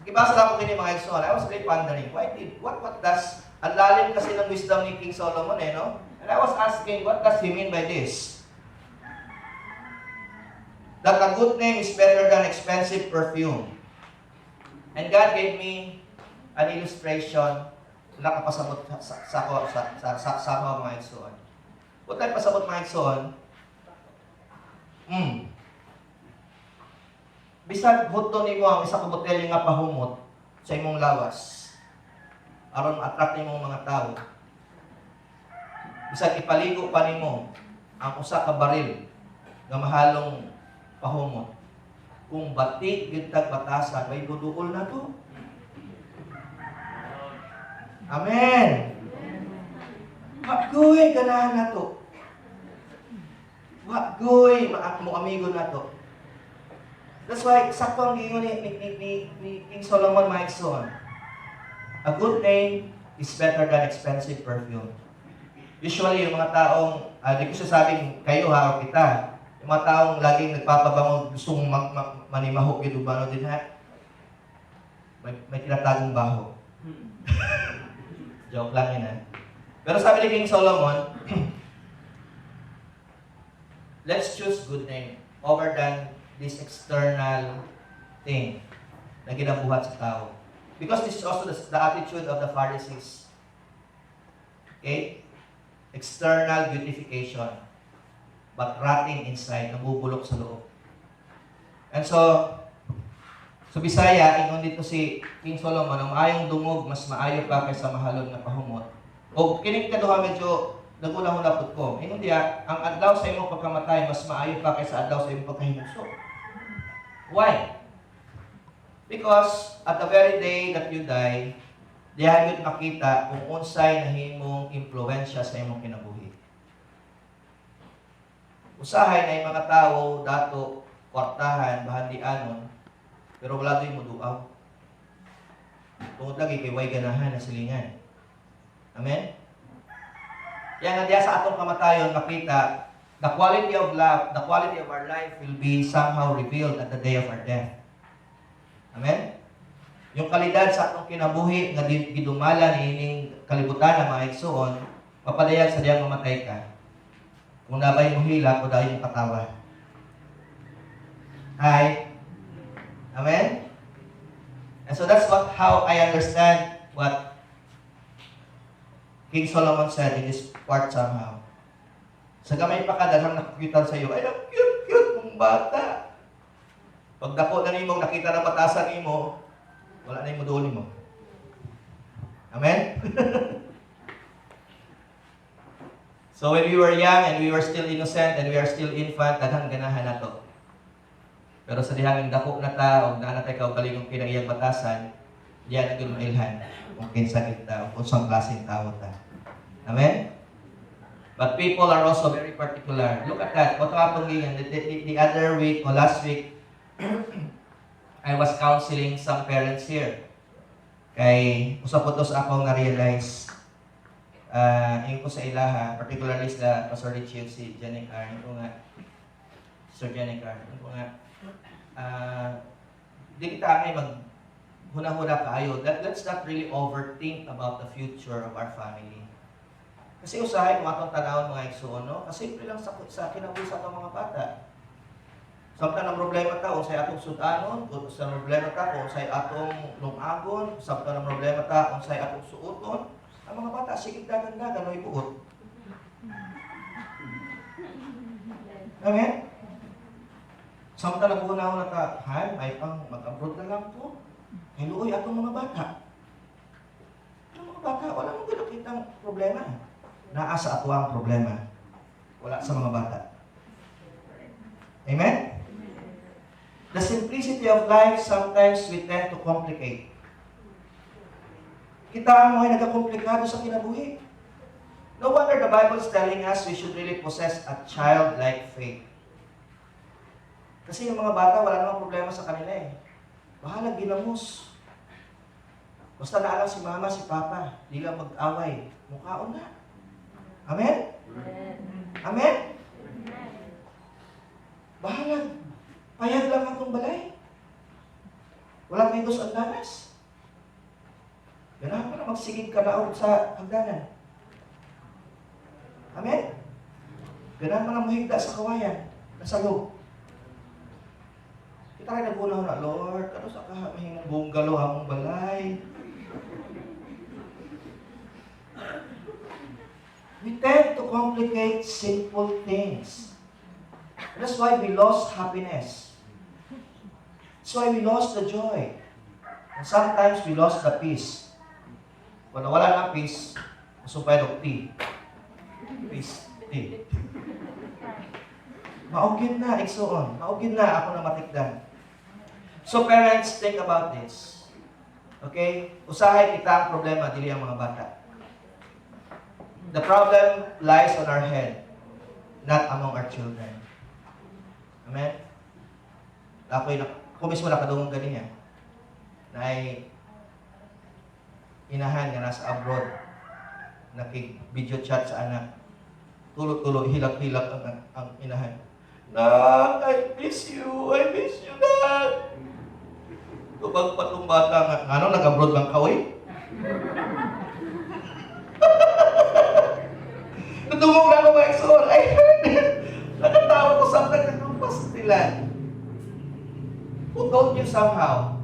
Gibasa lang ko kini mga igsoon. I was really pondering, what does, ang lalim kasi ng wisdom ni King Solomon no? And I was asking, what does he mean by this? That a good name is better than expensive perfume. And God gave me an illustration nakapasabot sa mga igsoon. Kung tayo pasabot mga igsoon, bisag buto nimo ang isa ka botelya nga pahumot sa imong lawas aron ma-attract nimong mga tao. Bisag ipaligo pa nimo ang usa ka baril nga mahalong pahumot. Kung bati gyud tag batasan, may buduol na to. Amen. Wagoy ganahan na to. Wagoy mo amigo na to. That's why sakto ang giingon ni King Solomon mga igsoon. A good name is better than expensive perfume. Usually yung mga taong di ko sabing kayo ha o kita, yung mga taong laging nagpapabango gustong manimahok gyud ubano din ha. May tinatagong baho. Joke lang yun ha. Pero sabi ni King Solomon, let's choose good name over than this external thing na ginabuhat sa tao. Because this is also the attitude of the Pharisees. Okay? External beautification, but rotting inside, nabubulok sa loob. And so Bisaya, ingon dito si King Solomon, ang maayong dungog mas maayo pa kaysa mahalon nga pahumot. O kining kaduha medyo naguna-una po ko. Hindi ang adlaw sa imong pagkamatay, mas maayo pa kaysa adlaw sa imong pagkahimugso. Why? Because at the very day that you die, diha yun makita kung unsay nahimong impluensya sa imong kinabuhi. Usahay na yung mga tao, dato, kwartahan, bahandianon, pero wala do'y muduaw. Tungod lagi kay way ganahan na silingan. Amen? Yan nga diya sa atong kamatayon, makita, the quality of life, the quality of our life will be somehow revealed at the day of our death. Amen? Yung kalidad sa atong kinabuhi nga gidumala ni ining kalibutan na mga igsoon, mapadayag sa diyang mamatay ka. Kung nabay mo hila, kung dahil mo katawa. Hi? Amen? And so that's how I understand what King Solomon said in this part somehow. Sa gamay pa ka, daghang nakakita sa iyo, ay, ang cute-cute mong bata. Pag dako na nimong nakita ng batasan nimo, wala na yung doon mo. Amen? So when we were young and we were still innocent and we are still infant, daghang ganahan na to. Pero sa dihangin dako na ta, o na natay kaugaling kung kinaiyak batasan, diyan ang mailhan kung kinsa kita, kung saan klaseng tao ta. Amen? But people are also very particular. Look at that. What happened the other week or last week, I was counseling some parents here. Kay usap po to sa akong na-realize yung ko sa ilaha, particularly sa Pastor Richie si Jenny Carr, yung ko nga, Sir Jenny Carr, yung ko nga, di kita ay maghuna-huna kaayo. Let's not really overthink about the future of our family. Kasi usahay kung atong tanawon mga igsoon, no? Kasi simple lang sa kinabuhi sa atong mga bata. Samtang ang problema ta, kung sa'y atong sudanon, kung sa'y problema ta, kung sa'y atong lungagon, samtang ang problema ta, kung sa'y atong suuton, ang mga bata, sige dagan-dagan, no ibuot. Amen? Samtang nag-unaw na ka, hay, may pang mag-abroad na lang po. Hiluoy atong mga bata. Ang mga bata, wala mong pinakitang problema. Naasa ato ang problema. Wala sa mga bata. Amen? The simplicity of life, sometimes we tend to complicate. Kita mo ay nagkakomplikado sa kinabuhi. No wonder the Bible is telling us we should really possess a childlike faith. Kasi yung mga bata, wala namang problema sa kanila eh. Bahala, ginamos. Basta naalam si mama, si papa, di lang mag-away. Mukhaon na. Amen? Amen? Bahala. Payag lang atong balay. Walang may dos ang danas. Ganahan pa na magsigig ka na sa hagdanan. Amen? Ganahan pa na mahigda sa kawayan, nasa loob. Kita rin nagunaw na, Lord, ano sa mahimong bunggalo among balay? We tend to complicate simple things. That's why we lost happiness. That's why we lost the joy. And sometimes we lost the peace. Kung nawala ng peace, masumpay ng tea. Peace, tea. Maugid na, igsoon. Maugid na, ako na matikdan. So parents, think about this. Okay? Usahay kita ang problema, dili ang mga bata. The problem lies on our head, not among our children. Amen? Ako mismo nakadungong ganiya. Na ay inahan nga nasa abroad, nakig-video chat sa anak. Tulog-tulog, hilak-hilak ang inahan. Nak, I miss you, Nak. Tubag pa itong bata nga. Ano, nag-abroad bang kaoy? Nadungong na ako mga exor. I heard it. Nakatawa ko sa nagkakrupas nila. Who told you somehow?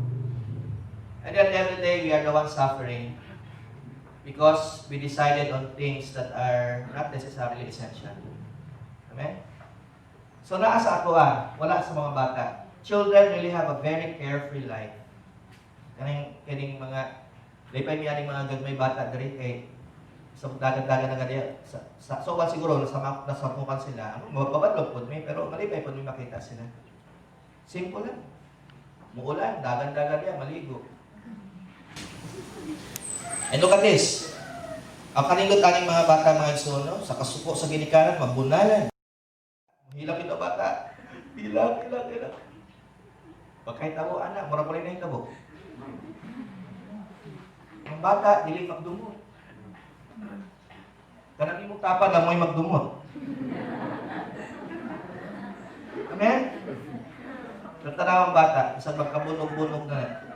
And at the end of the day, we are the ones suffering because we decided on things that are not necessarily essential. Amen? So, naa sa ako wala sa mga bata. Children really have a very carefree life. Kaning mga, dahil pa may mga gagmay bata dari kay sa dagan-dagan na ganyan. So, siguro, nasa mukan sila, mababadlog po may, pero malipay po may makita sila. Simple lang. Muulan, dagan-dagan yan, maligo. And look at this. Ang kanindot aning mga bata, mga igsoon, sa kasuko, sa ginikanan, mabunalan. Hilap ito bata. Hilang. Pagkahit ako, anak, mura pa rin na hitabo. Ang bata, dili magdumot. Kanang imong tapad, amoy magdumot. Amen? Natanaw ang bata, isang magkabunog-bunog na.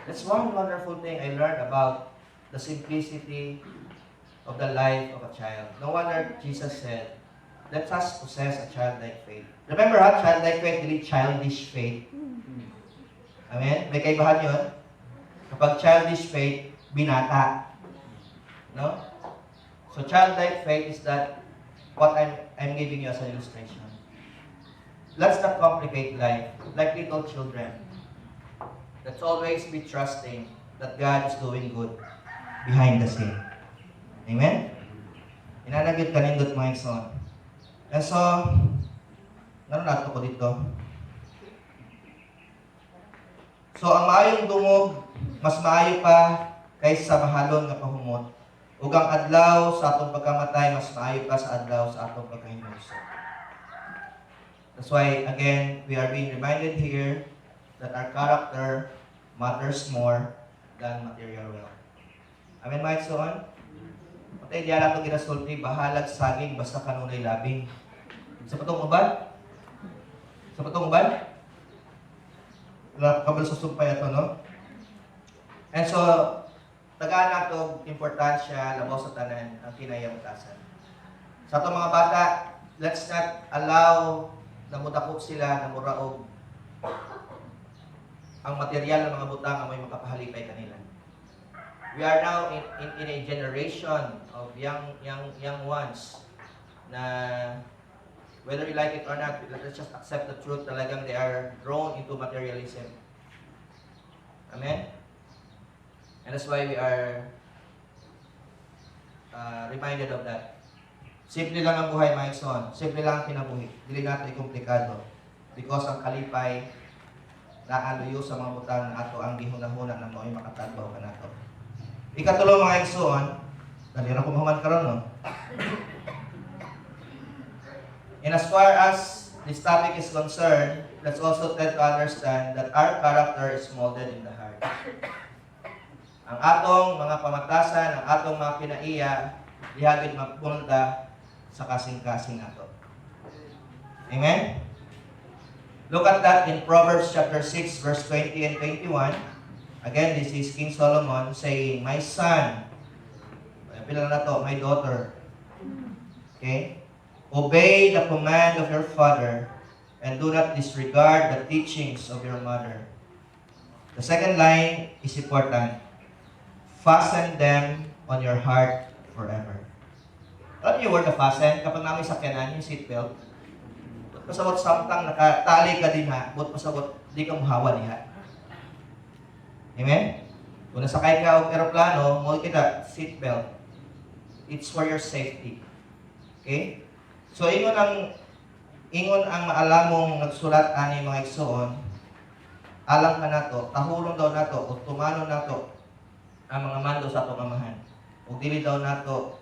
That's one wonderful thing I learned about the simplicity of the life of a child. No wonder Jesus said, let us possess a childlike faith. Remember ha, childlike faith, hindi childish faith. Amen? May kaibahan yun. Kapag childish faith, binata. No? So childlike faith is that what I'm giving you as an illustration. Let's not complicate life like little children. Let's always be trusting that God is doing good behind the scene. Amen? Inanagit kanindot mga igsoon. And so, nato ko dito. So, ang maayong dungog, mas maayo pa kaysa mahalon nga pahumot. Ug ang adlaw sa atong pagkamatay, mas maayo pa sa adlaw sa atong pagkahinulsol. That's why, again, we are being reminded here that our character matters more than material wealth. Amen, mga igsoon? Patay diyan nato ginasulti, bahalag saging basta kanunay labing. Sa patong uban? Sa patong uban? Kabal sa sumpay ito, no? And so, tagaan nato importansya, labaw sa tanan, ang kinayamutasan. Sa itong mga bata, let's not allow na mudakop sila, na muraog ang material ng mga butang ang may makapahalipay kanila. We are now in a generation of young ones na whether you like it or not, let's just accept the truth, talagang they are drawn into materialism. Amen? And that's why we are reminded of that. Simple lang ang buhay, mga igsoon. Simple lang ang kinabuhi. Dili natin ikomplikado. Because ang kalipay na aluyo sa mga butang na ato ang gihunahuna na mo'y makatagbaw ka nato. Ikatulo, mga igsoon, dali na kumahuman karon, no? And as far as this topic is concerned, let's also try to understand that our character is molded in the heart. Ang atong mga pamatasan, ang atong mga kinaiya, lihagid magpunta sa kasing-kasing ato. Amen? Look at that in Proverbs chapter 6, verse 20 and 21. Again, this is King Solomon saying, my son, pila na to, my daughter. Okay? Obey the command of your father and do not disregard the teachings of your mother. The second line is important. Fasten them on your heart forever. Alam niyo yung word na fasten? Kapag namin sakyanan, yung seatbelt, ba't pasabot samtang nakatali ka din ha, ba't pasabot di ka muhawa niya. Amen? Kung nasakay ka o aeroplano, mo kita, seatbelt. It's for your safety. Okay? So, ingon ang maalamong nagsulat ani mga igsoon, alam ka nato, tahulong daw nato, o tumano nato, ang mga mando sa atong amahan. O dili daw nato,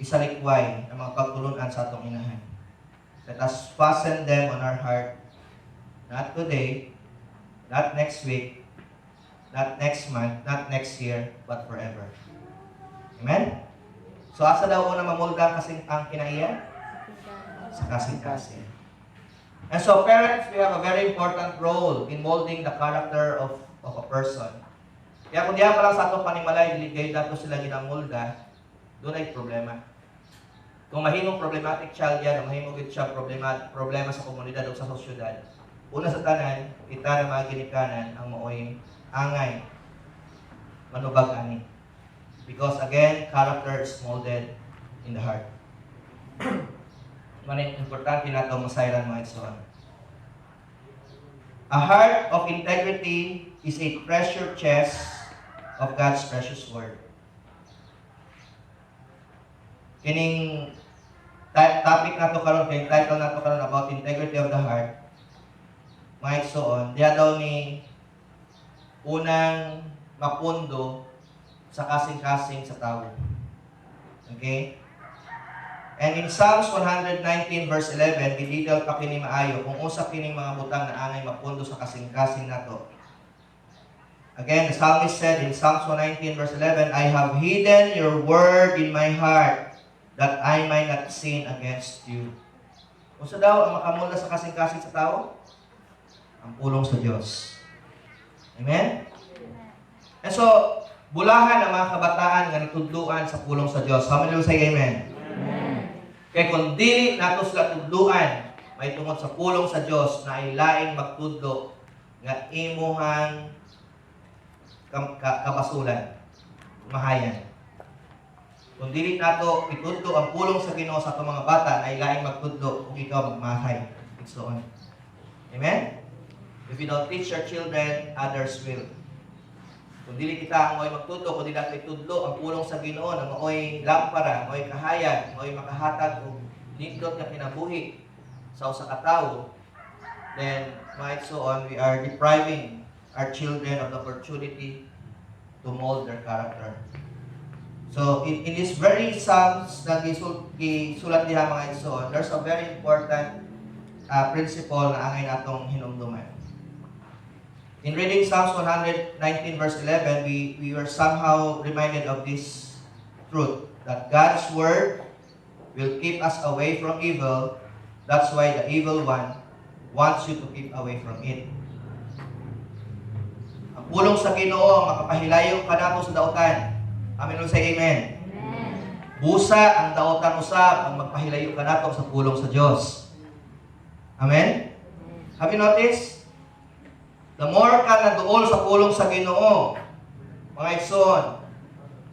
isalikway ang mga pagtulunan sa atong inahan. Let us fasten them on our heart, not today, not next week, not next month, not next year, but forever. Amen? So, asa daw una mamulda kasing ang kinaiya? Sa kasing-kasing. And so, parents, we have a very important role in molding the character of a person. Kaya kung diyan pa lang sa atong panimalay, diligay dato sila ginamulda, doon ay problema. Kung mahimong problematic child yan, o mahimong siya problema sa komunidad o sa sosyudad, una sa tanan, kita na mga ginikanan ang maoy angay, manubag ani. Because again, character is molded in the heart. Manay importante na ito masayran mga igsoon. A heart of integrity is a treasure chest of God's precious word. Kining topic nato karon kay title nato karon about integrity of the heart. Mga igsoon, diya daw ni unang mapundo sa kasing-kasing sa tawo. Okay? And in Psalms 119 verse 11, gidetail pa kini maayo kung usa kining mga butang na angay mapundo sa kasing-kasing nato. Again, the psalmist said in Psalms 119 verse 11, I have hidden your word in my heart that I might not sin against you. Unsa daw ang makamula sa kasing-kasing sa tao? Ang pulong sa Diyos. Amen? And so, bulahan ang mga kabataan nga nagtudluan sa pulong sa Diyos. How many will say amen? Amen. Kaya kung dili nato sila tudluan, may tungod sa pulong sa Diyos na ay laing magtudlo nga imuhang kabasulan, mahayan. Kung dili nato itudlo ang pulong sa Ginoo sa atong mga bata na ay laing magtudlo kung ikaw magmahay. So on. Amen? If you don't teach your children, others will. Kung dili kita ang mo'y magtudlo, kung dili nato itudlo ang pulong sa Ginoo na mo'y lampara, mo'y kahayan, mo'y makahatag og nindot nga kinabuhi sa usa ka tawo, then might so on, we are depriving our children of the opportunity to mold their character. So in this very Psalms na gisulat diha mga igsoon, there's a very important principle na angay natong hinumduman. In reading Psalms 119 verse 11, we were somehow reminded of this truth, that God's word will keep us away from evil. That's why the evil one wants you to keep away from it. Ang pulong sa Ginoo makapahilayo kanato sa daotan. Amen, say amen. Amen. Busa ang daotan usab ang magpahilayo kanato sa pulong sa Dios. Amen. Have you noticed? The more ka naduol sa pulong sa Ginoo, mga igsoon,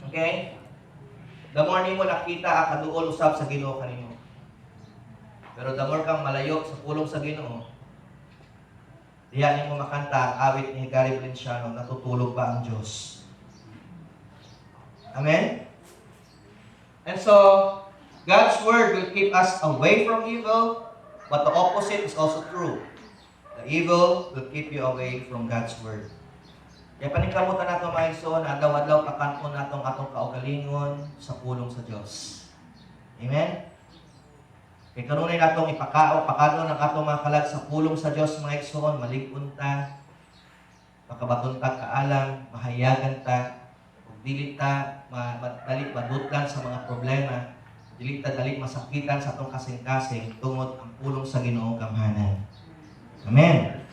okay? The more nimo nakita ang kaduol usab sa Ginoo kanimo. Pero the more kang malayo sa pulong sa Ginoo, diyan nimo makanta ang awit ni Gary Valenciano, natutulog ba ang Diyos? Amen? And so, God's word will keep us away from evil, but the opposite is also true. The evil will keep you away from God's word. Kaya paningkamutan nato mga igsoon, adlaw-adlaw kakanton natong atong kaugalingon sa pulong sa Dios. Amen? Kaya kanunay natong pakadon ang atong mga kalag sa pulong sa Dios mga igsoon, malig-on ta, makabaton ta kaalam, mahayagan ta, ug dili ta dali madutlan sa mga problema, dili ta dali masakitan sa atong kasing-kasing tungod ang pulong sa Ginoo gamhanan. Amen.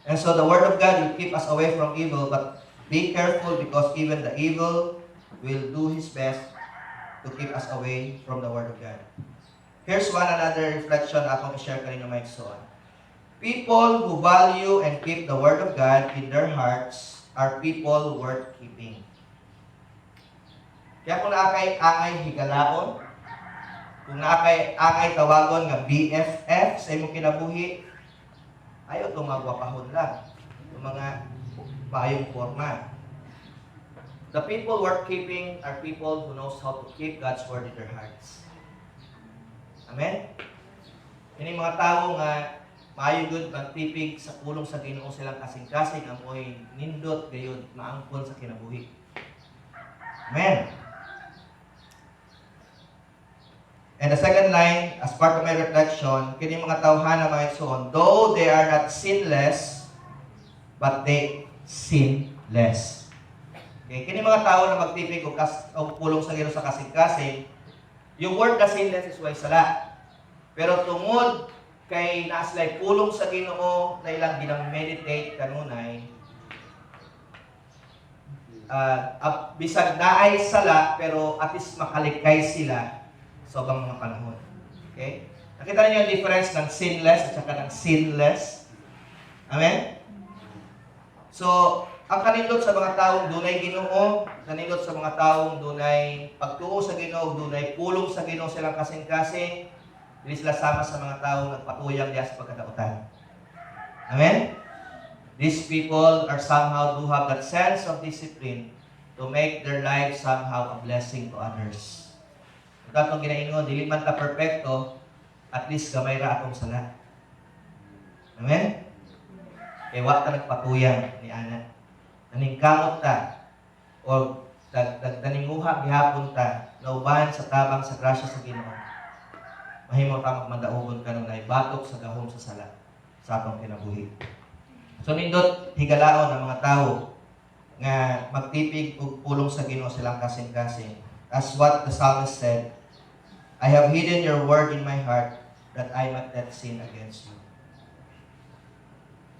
And so the Word of God will keep us away from evil, but be careful because even the evil will do his best to keep us away from the Word of God. Here's another reflection akong i-share kanina mga igsoon. People who value and keep the Word of God in their hearts are people worth keeping. Kaya kung naakay higalaon, kung naakay tawagon nga BFF sa imong kinabuhi, ayaw itong magwapahon lang. Itong mga paayong forma. The people worth keeping are people who knows how to keep God's word in their hearts. Amen? Ini mga tao nga maayo gud pagtipig sa pulong sa Ginoo silang kasing-kasing amoy nindot gayud maangkon sa kinabuhi. Amen. And the second line, as part of my reflection, kini mga tawhana mga igsoon, though they are not sinless, but they sin less. Okay, kini mga tao na magtipig o pulong sa Ginoo sa kasing-kasing, yung word na sinless is way sala. Pero tungod kay naaslay pulong sa Ginoo na ilang ginameditate kanunay, bisag naay sala pero at least makalikay sila sa ubang mga panahon. Okay? Nakita niyo yung difference ng sinless at saka ng sinless? Amen? So, ang kanindot sa mga taong dunay Ginoo, kanindot sa mga taong dunay pagtuo sa Ginoo, dunay pulong sa Ginoo silang kasing-kasing, hindi sila sama sa mga taong nagpatuyang diya sa pagkadautan. Amen? These people are somehow do have that sense of discipline to make their lives somehow a blessing to others. Datong ginaingon, dili man ta perpekto, at least gamay ra atong sala. Amen? Kaya wa ta nagpatuyang ni ana. Naningkamot ta o daninguha gihapon ta nauban sa tabang sa grasya sa Ginoo. Mahimo ta magmadaogon kanang naibatok sa gahom sa sala sa atong kinabuhi. So nindot higalaon ang mga tawo nga magtipig og pulong sa Ginoo silang kasing-kasing. As what the psalmist said, I have hidden your word in my heart that I might not sin against you.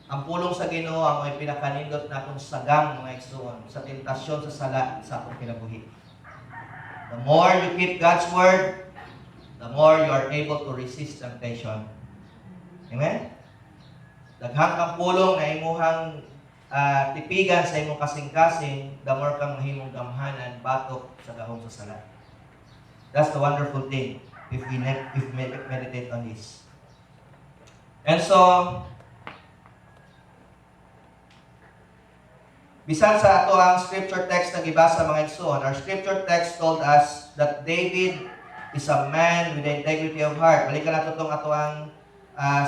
Ang pulong sa Ginoo ang may pinakanindot na akong sagang mga igsoon sa tentasyon sa sala sa akong kinabuhi. The more you keep God's word, the more you are able to resist temptation. Amen? Daghang kang pulong na imuhang tipigan sa imong kasing-kasing, the more kang mahimong gamhanan batok sa gahom sa sala. That's the wonderful thing if we meditate on this. And so, bisan sa ato ang scripture text na gibasa mga igsoon, our scripture text told us that David is a man with the integrity of heart. Balikan nato itong ato ang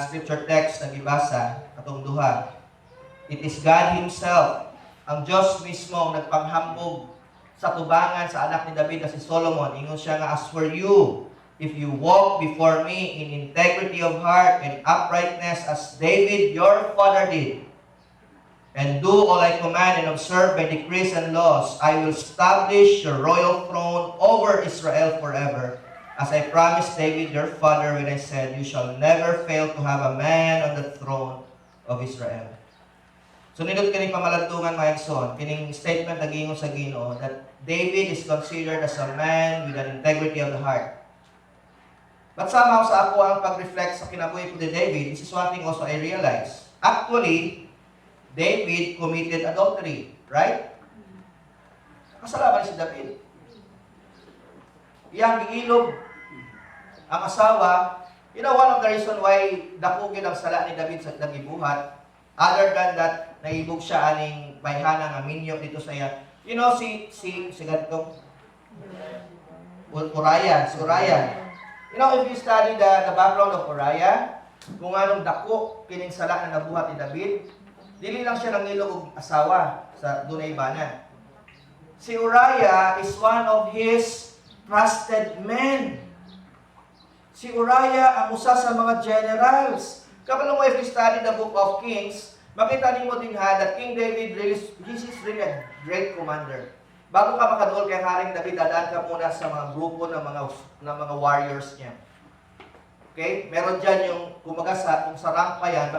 scripture text na gibasa, atong duha. It is God Himself, ang Diyos mismo ang nagpanghambog sa tubangan sa anak ni David na si Solomon. Ingon siya nga, as for you, if you walk before me in integrity of heart and uprightness as David your father did, and do all I command and observe my decrees and laws, I will establish your royal throne over Israel forever, as I promised David your father when I said, you shall never fail to have a man on the throne of Israel. So nindot kining pamalantungan mga igsoon, kining statement nagingon sa Ginoo that David is considered as a man with an integrity of the heart. But somehow sa ako ang pag-reflect sa kinabuhi ko ni David, this is one thing also I realize. Actually, David committed adultery, right? Kasalanan si David. Iyang giilog ang asawa. You know, one of the reason why dakugin ang sala ni David sa nagibuhat, other than that, naibog siya aning bayhana nga minyo dito sa iya. You know, si ganitong Uriah. You know, if you study the background of Uriah, kung anong dako kining sala na nabuhat ni David, dili lang siya nangilog og asawa sa dunay bana. Si Uriah is one of his trusted men. Si Uriah ang usa sa mga generals. Kapag mo if you study the book of Kings, makita nimo din ha that King David this is really a great commander. Bago ka makaduol kay Haring David, dadaan ka muna sa mga grupo ng mga warriors niya. Okay? Meron diyan yung kumaga kung sa rank pa yan,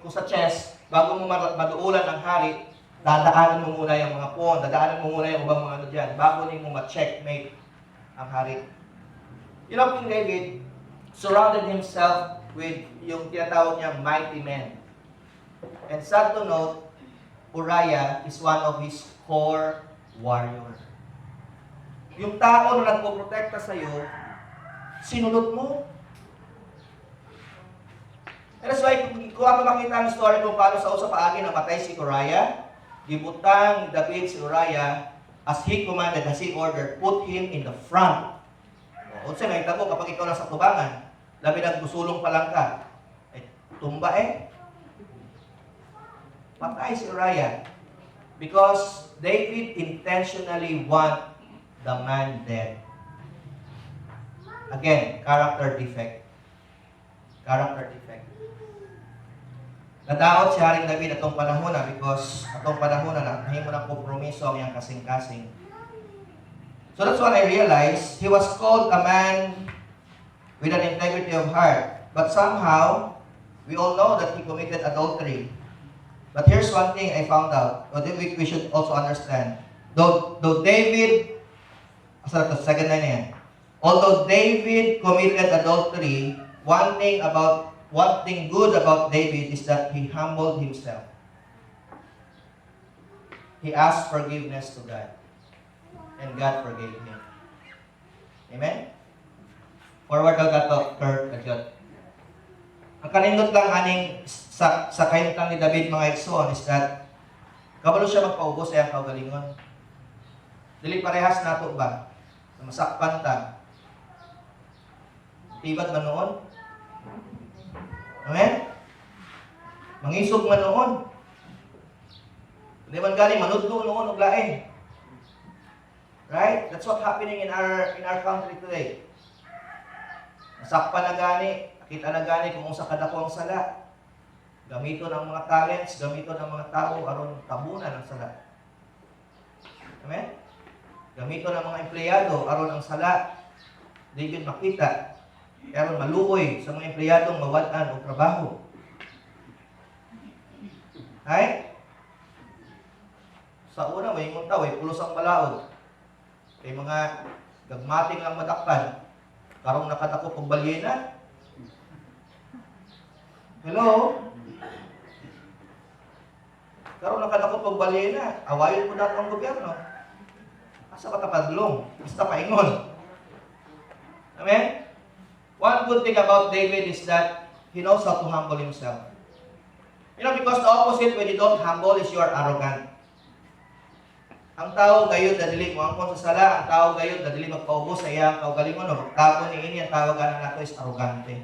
kung sa chess, bago mo maduulan ang hari, dadaanan mo muna yung mga pawn, dadaanan mo muna yung ibang mga ano diyan bago mo ma-checkmate ang hari. You know, King David surrounded himself with yung tinatawag niyang mighty men. And sad to note, Uriah is one of his core warriors. Yung tao na nagpoprotekta sa iyo, sinulot mo. And that's why, kung ako makita ang story kung paano sa usa paagi namatay si Uriah, gibutang David si Uriah as he commanded, as he ordered, put him in the front. Unsa may tabo kapag ikaw nasa tubangan, labi nagbusulong pa lang ka, tumba patay si Uriah. Because David intentionally want the man dead. Again, character defect. Character defect. Nadaot si Haring David atong panahon na because atong panahon na nahimo ng kompromiso ang iyang kasing-kasing. So that's what I realized. He was called a man with an integrity of heart. But somehow, we all know that he committed adultery. But here's one thing I found out, or that we should also understand. Though David, second line yan. Although David committed adultery, one thing good about David is that he humbled himself. He asked forgiveness to God. And God forgave him. Amen? Forward ka to, Kurt, kadyot. Ang kanindot lang aning sa kahintang ni David mga igsoon is that kabalo siya magpaubos sa iyang kaugalingon. Dili parehas nato ba? Masakpan ta. Tibad man noon. Amen? Mangisog man noon. Hindi man gani manudlo noon og lain. Right? That's what happening in our country today. Nasakpan na gani, nakita na gani kung unsa kadako ang sala. Gamiton ang mga talents, gamiton ang mga tao aron tabunan ang sala. Amen? Gamiton ang mga empleyado aron ang sala di gyud makita. Aron maluoy sa mga empleyadong mawad-an og trabaho. Ay? Sa una, may ngunta, way pulos ang balaod. Kay mga gagmating lang madakpan. Karong nakatako og balyena. Hello? Karong nakatako og balyena, awayon mo dapat ang gobyerno. Asa ka tapadlong? Basta paingon. Amen? One good thing about David is that he knows how to humble himself. You know, because the opposite when you don't humble is you are arrogant. Ang tao gayud na dili mo angkon sa sala, ang tao gayud na dili magpaubos sa iyang kaugalingon o magtago niini ang tawagan nato is arrogante.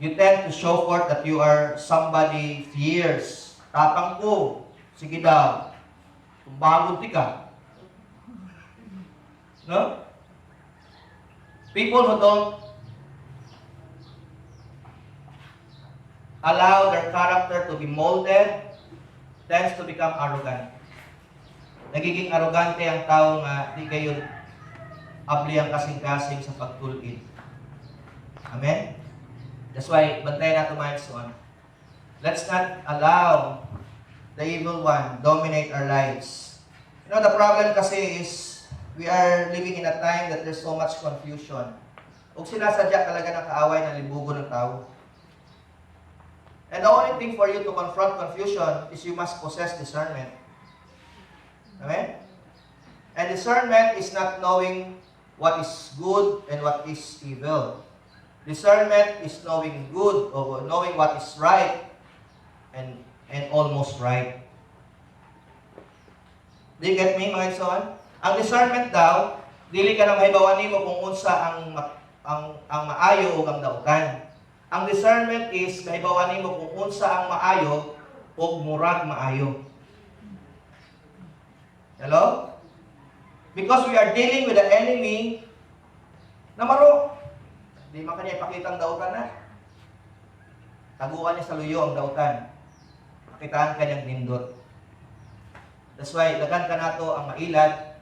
You tend to show forth that you are somebody fierce. Tapang ko, sige daw. Tumbagod ti ka. No? People who don't allow their character to be molded tends to become arrogant. Nagiging arrogante ang tao nga di kayo abli ang kasing-kasing sa pagtulid. Amen? That's why, bantayan natin mga son. Let's not allow the evil one dominate our lives. You know, the problem kasi is we are living in a time that there's so much confusion. Kung sinasadya talaga ng kaaway na libugo ng tao. And the only thing for you to confront confusion is you must possess discernment. Amen? And discernment is not knowing what is good and what is evil. Discernment is knowing good or knowing what is right and almost right. Do you get me, mga son? Ang discernment daw, dili ka na mahibawan nimo kung unsa ang maayo o ang dautan. Ang discernment is mahibawan nimo kung unsa ang maayo o murag maayo. Hello? Because we are dealing with the enemy na maro. Di man kanya ipakita ang dautan na. Taguan niya sa luyo ang dautan. Pakitaan kanyang nindot. That's why, dagan ka nato ang mailad.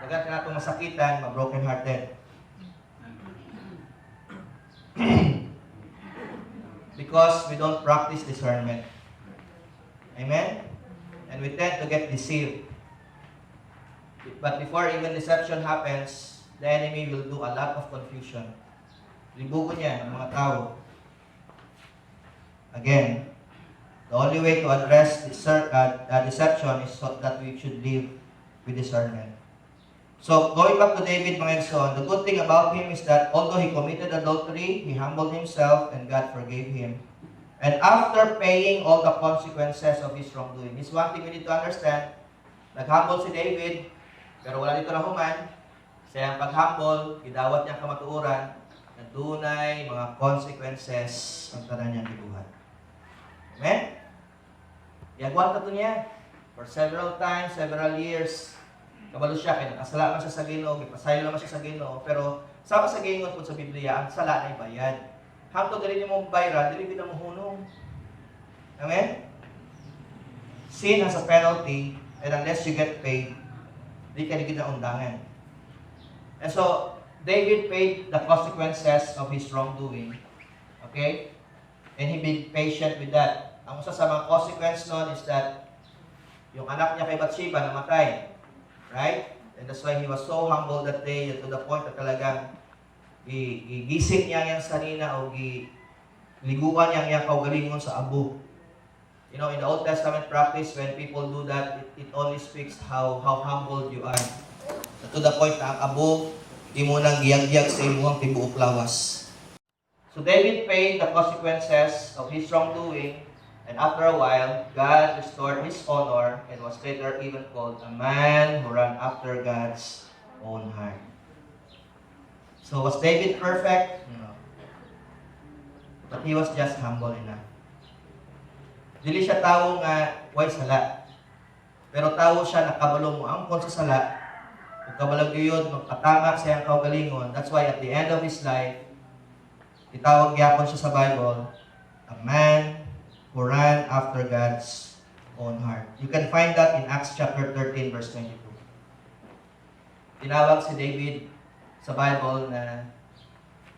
Dagan ka nato masakitan, ma-broken hearted. Because we don't practice discernment. Amen? And we tend to get deceived. But before even deception happens, the enemy will do a lot of confusion. Libugo niya ng mga tao. Again, the only way to address deception is so that we should live with discernment. So, going back to David, mga son, the good thing about him is that although he committed adultery, he humbled himself and God forgave him. And after paying all the consequences of his wrongdoing, this one thing we need to understand. Nag-humble si David, pero wala dito na human. Sa iyang pag-humble, idawat niyang kamatuuran na dunay mga consequences ang tanan niyang gibuhat. Amen? Iagwan ka to niya for several times, several years. Kabalo siya, kaya nakasala man siya sa Ginoo, ipasayo naman siya sa Ginoo, pero sama sa Ginoo po sa Biblia, ang sala ay bayad. Hangtod dili mo bayra, dili kita mo hunong. Amen? Sin has a penalty, and unless you get paid, di ka kita undangan. And so, David paid the consequences of his wrongdoing. Okay? And he been patient with that. Ang isa sa mga consequence nun is that yung anak niya kay Bathsheba namatay. Right? And that's why he was so humble that day to the point na talagang gigising niya yung sanina o liguan niya yung kaugalingon sa abo. You know, in the Old Testament practice, when people do that, it only speaks how humble you are. To the point na ang abo, di mo nang giyag-giyag sa imuhang tibuok lawas. So David paid the consequences of his wrongdoing, and after a while, God restored his honor and was later even called a man who ran after God's own heart. So was David perfect? No. But he was just humble enough. Dili siya tawo nga way sala. Pero tawo siya nakabalo mo angkon sa sala. Ug kabalag gyud magpatama sa iyang kaugalingon. That's why at the end of his life, itawag gyapon siya sa Bible, a man who ran after God's own heart. You can find that in Acts chapter 13 verse 22. Tinawag si David sa Bible na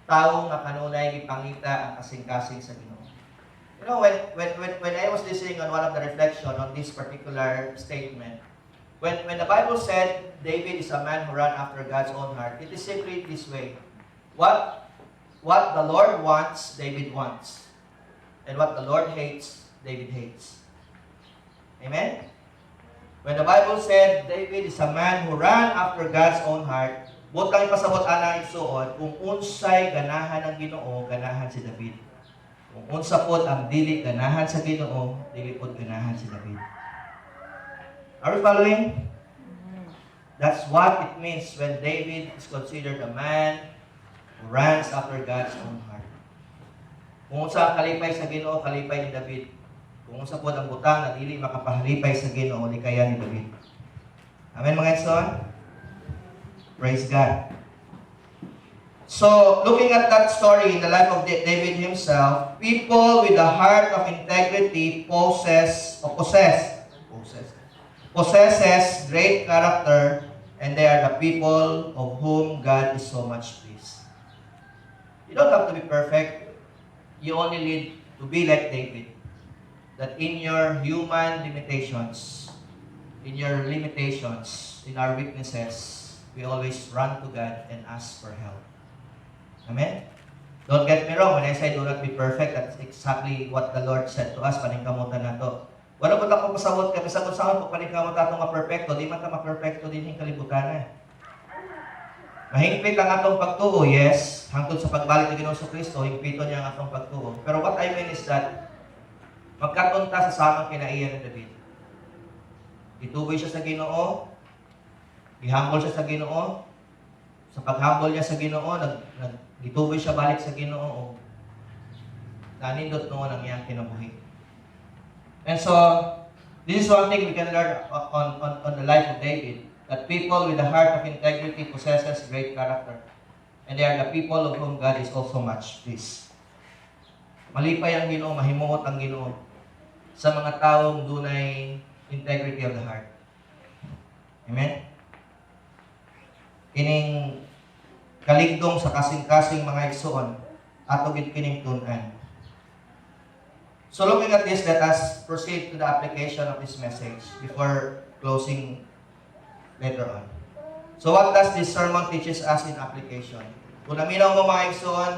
tao nga kanunay gipangita ang kasing-kasing sa Ginoo. You know, when I was listening on one of the reflection on this particular statement, when the Bible said David is a man who ran after God's own heart, it is simply this way. What the Lord wants, David wants. And what the Lord hates, David hates. Amen? When the Bible said David is a man who ran after God's own heart, butang ipasabot ana isuod kung unsay ganahan ng Ginoo, ganahan si David. Kung unsa pod ang dili ganahan sa Ginoo, dili pod ganahan si David. Are we following? That's what it means when David is considered a man who runs after God's own heart. Kung unsa ang kalipay sa Ginoo, kalipay ni David. Kung unsa pod ang butang na dili makapahalipay sa Ginoo, likaya ni David. Amen mga igsoon? Praise God. So, looking at that story in the life of David himself, people with a heart of integrity possesses great character, and they are the people of whom God is so much pleased. You don't have to be perfect. You only need to be like David. That in your human limitations, in our weaknesses, we always run to God and ask for help. Amen? Don't get me wrong, when I say do not be perfect, that's exactly what the Lord said to us, paningkamutan na to. Wala po akong pasabot kami, sagot sa akin, paningkamot atong ma-perfecto, di man ta ma-perfecto din yung kalibutan na. Mahingpit ang atong pagtuo, yes, hangtod sa pagbalik ng Ginoo sa Kristo, hingpito niya ang atong pagtuo. Pero what I mean is that, magkatunta sa samang kinaiya ni David. Ituboy siya sa Ginoo, i-humble siya sa Ginoo, sa pag-humble niya sa Ginoo, gituboy siya balik sa Ginoo, nanindot noon ang iyang kinabuhi. And so, this is one thing we can learn on the life of David, that people with a heart of integrity possesses great character, and they are the people of whom God is also much pleased. Malipay ang Ginoo, mahimuot ang Ginoo sa mga taong dunay integrity of the heart. Amen? Kining kaligdong sa kasing-kasing mga igsoon, ato gid kining tun-an. So looking at this, let us proceed to the application of this message before closing later on. So what does this sermon teaches us in application? Kung naminaw mo mga igsoon,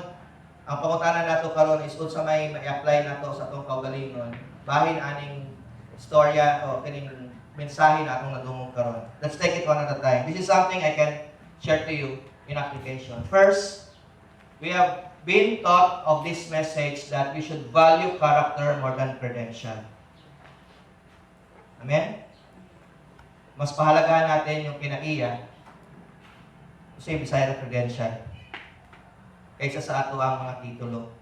ang pangutanan nato karon is unsa may ma-apply nato sa atong kaugalingon, bahin aning istorya o kining mensahe na atong nadungog karon. Let's take it one at a time. This is something I can share to you in application. First, we have been taught of this message that we should value character more than credential. Amen? Mas pahalagahan natin yung kinaiya kasi Bisaya na credential kaysa sa ato ang mga titulo.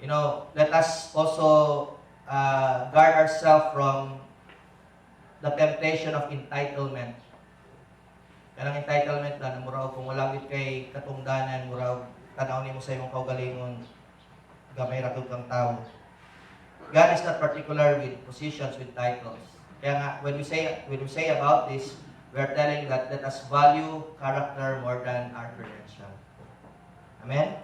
You know, let us also guard ourselves from the temptation of entitlement. Kanang entitlement na muraw kung wala gid kay katungdanan, muraw tanaw nimo sa imong kaugalingon, gamay ra kang tao. God is not particular with positions, with titles. Kaya nga, when we say about this, we are telling that let us value character more than our credential. Amen?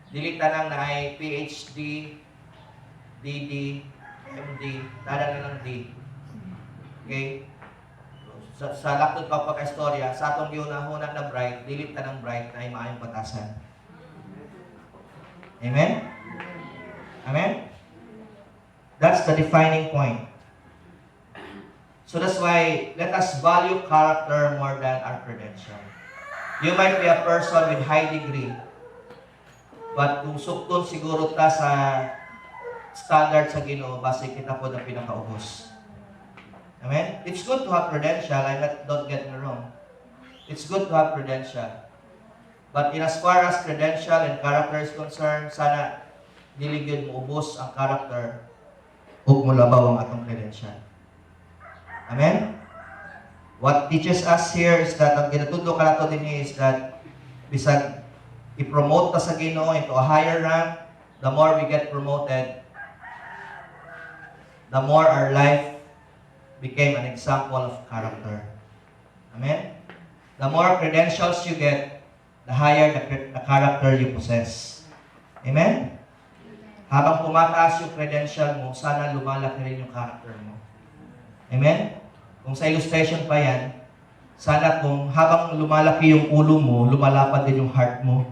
Dili tanang na ay PhD, DD, MD, tada na ng D. Okay? Sa laktod pagpaka-istorya, sa atong giunahuna na bright, dili tanang bright na ay maayong batasan. Amen? Amen? That's the defining point. So that's why, let us value character more than our credential. You might be a person with high degree, but kung sukton siguro ta sa standard sa Ginoo, base kita po na pinakaubos. Amen? It's good to have credential, don't get me wrong. It's good to have credential. But in as far as credential and character is concerned, sana dili gyud moubos ang character ug mulabaw ang atong credential. Amen? What teaches us here is that ang ginatudlo kanato dinhi is that bisag i-promote ta sa Ginoo into a higher rank, the more we get promoted, the more our life became an example of character. Amen? The more credentials you get, the higher the character you possess. Amen? Habang tumataas yung credential mo, sana lumalaki rin yung character mo. Amen? Kung sa illustration pa yan, sana kung habang lumalaki yung ulo mo, lumalapad din yung heart mo.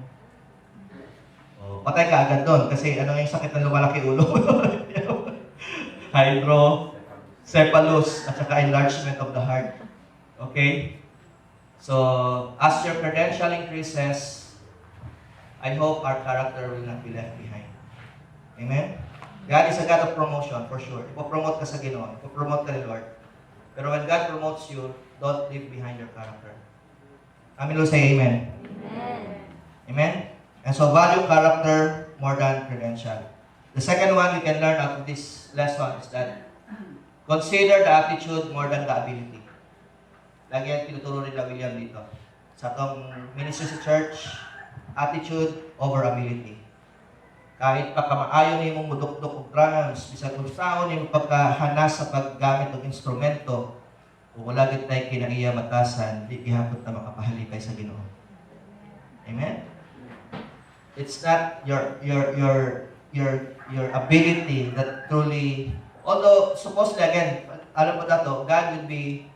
O, patay ka agad doon kasi ano yung sakit ng lumalaki ulo? Hydrocephalus at saka enlargement of the heart. Okay? So, as your credential increases, I hope our character will not be left behind. Amen? God is a God of promotion, for sure. Ipopromote ka sa Ginoo. Ipopromote ka ni Lord. Pero when God promotes you, don't leave behind your character. Amen, Lord, say amen. Amen. Amen? And so, value character more than credential. The second one we can learn out of this lesson is that consider the attitude more than the ability. Lagi ang tinuturo nila William dito. Sa atong ministry sa church, attitude over ability. Kahit pa kamaayon ni mong mudukdok og drums, bisag kung saan ni mong pagkahanas sa paggamit ng instrumento, kung wala gid tay kinaiya batasan, di gihapon ta makapahalipay sa Ginoo. Amen. It's not your ability that truly, although supposedly again, alam mo dato, God will be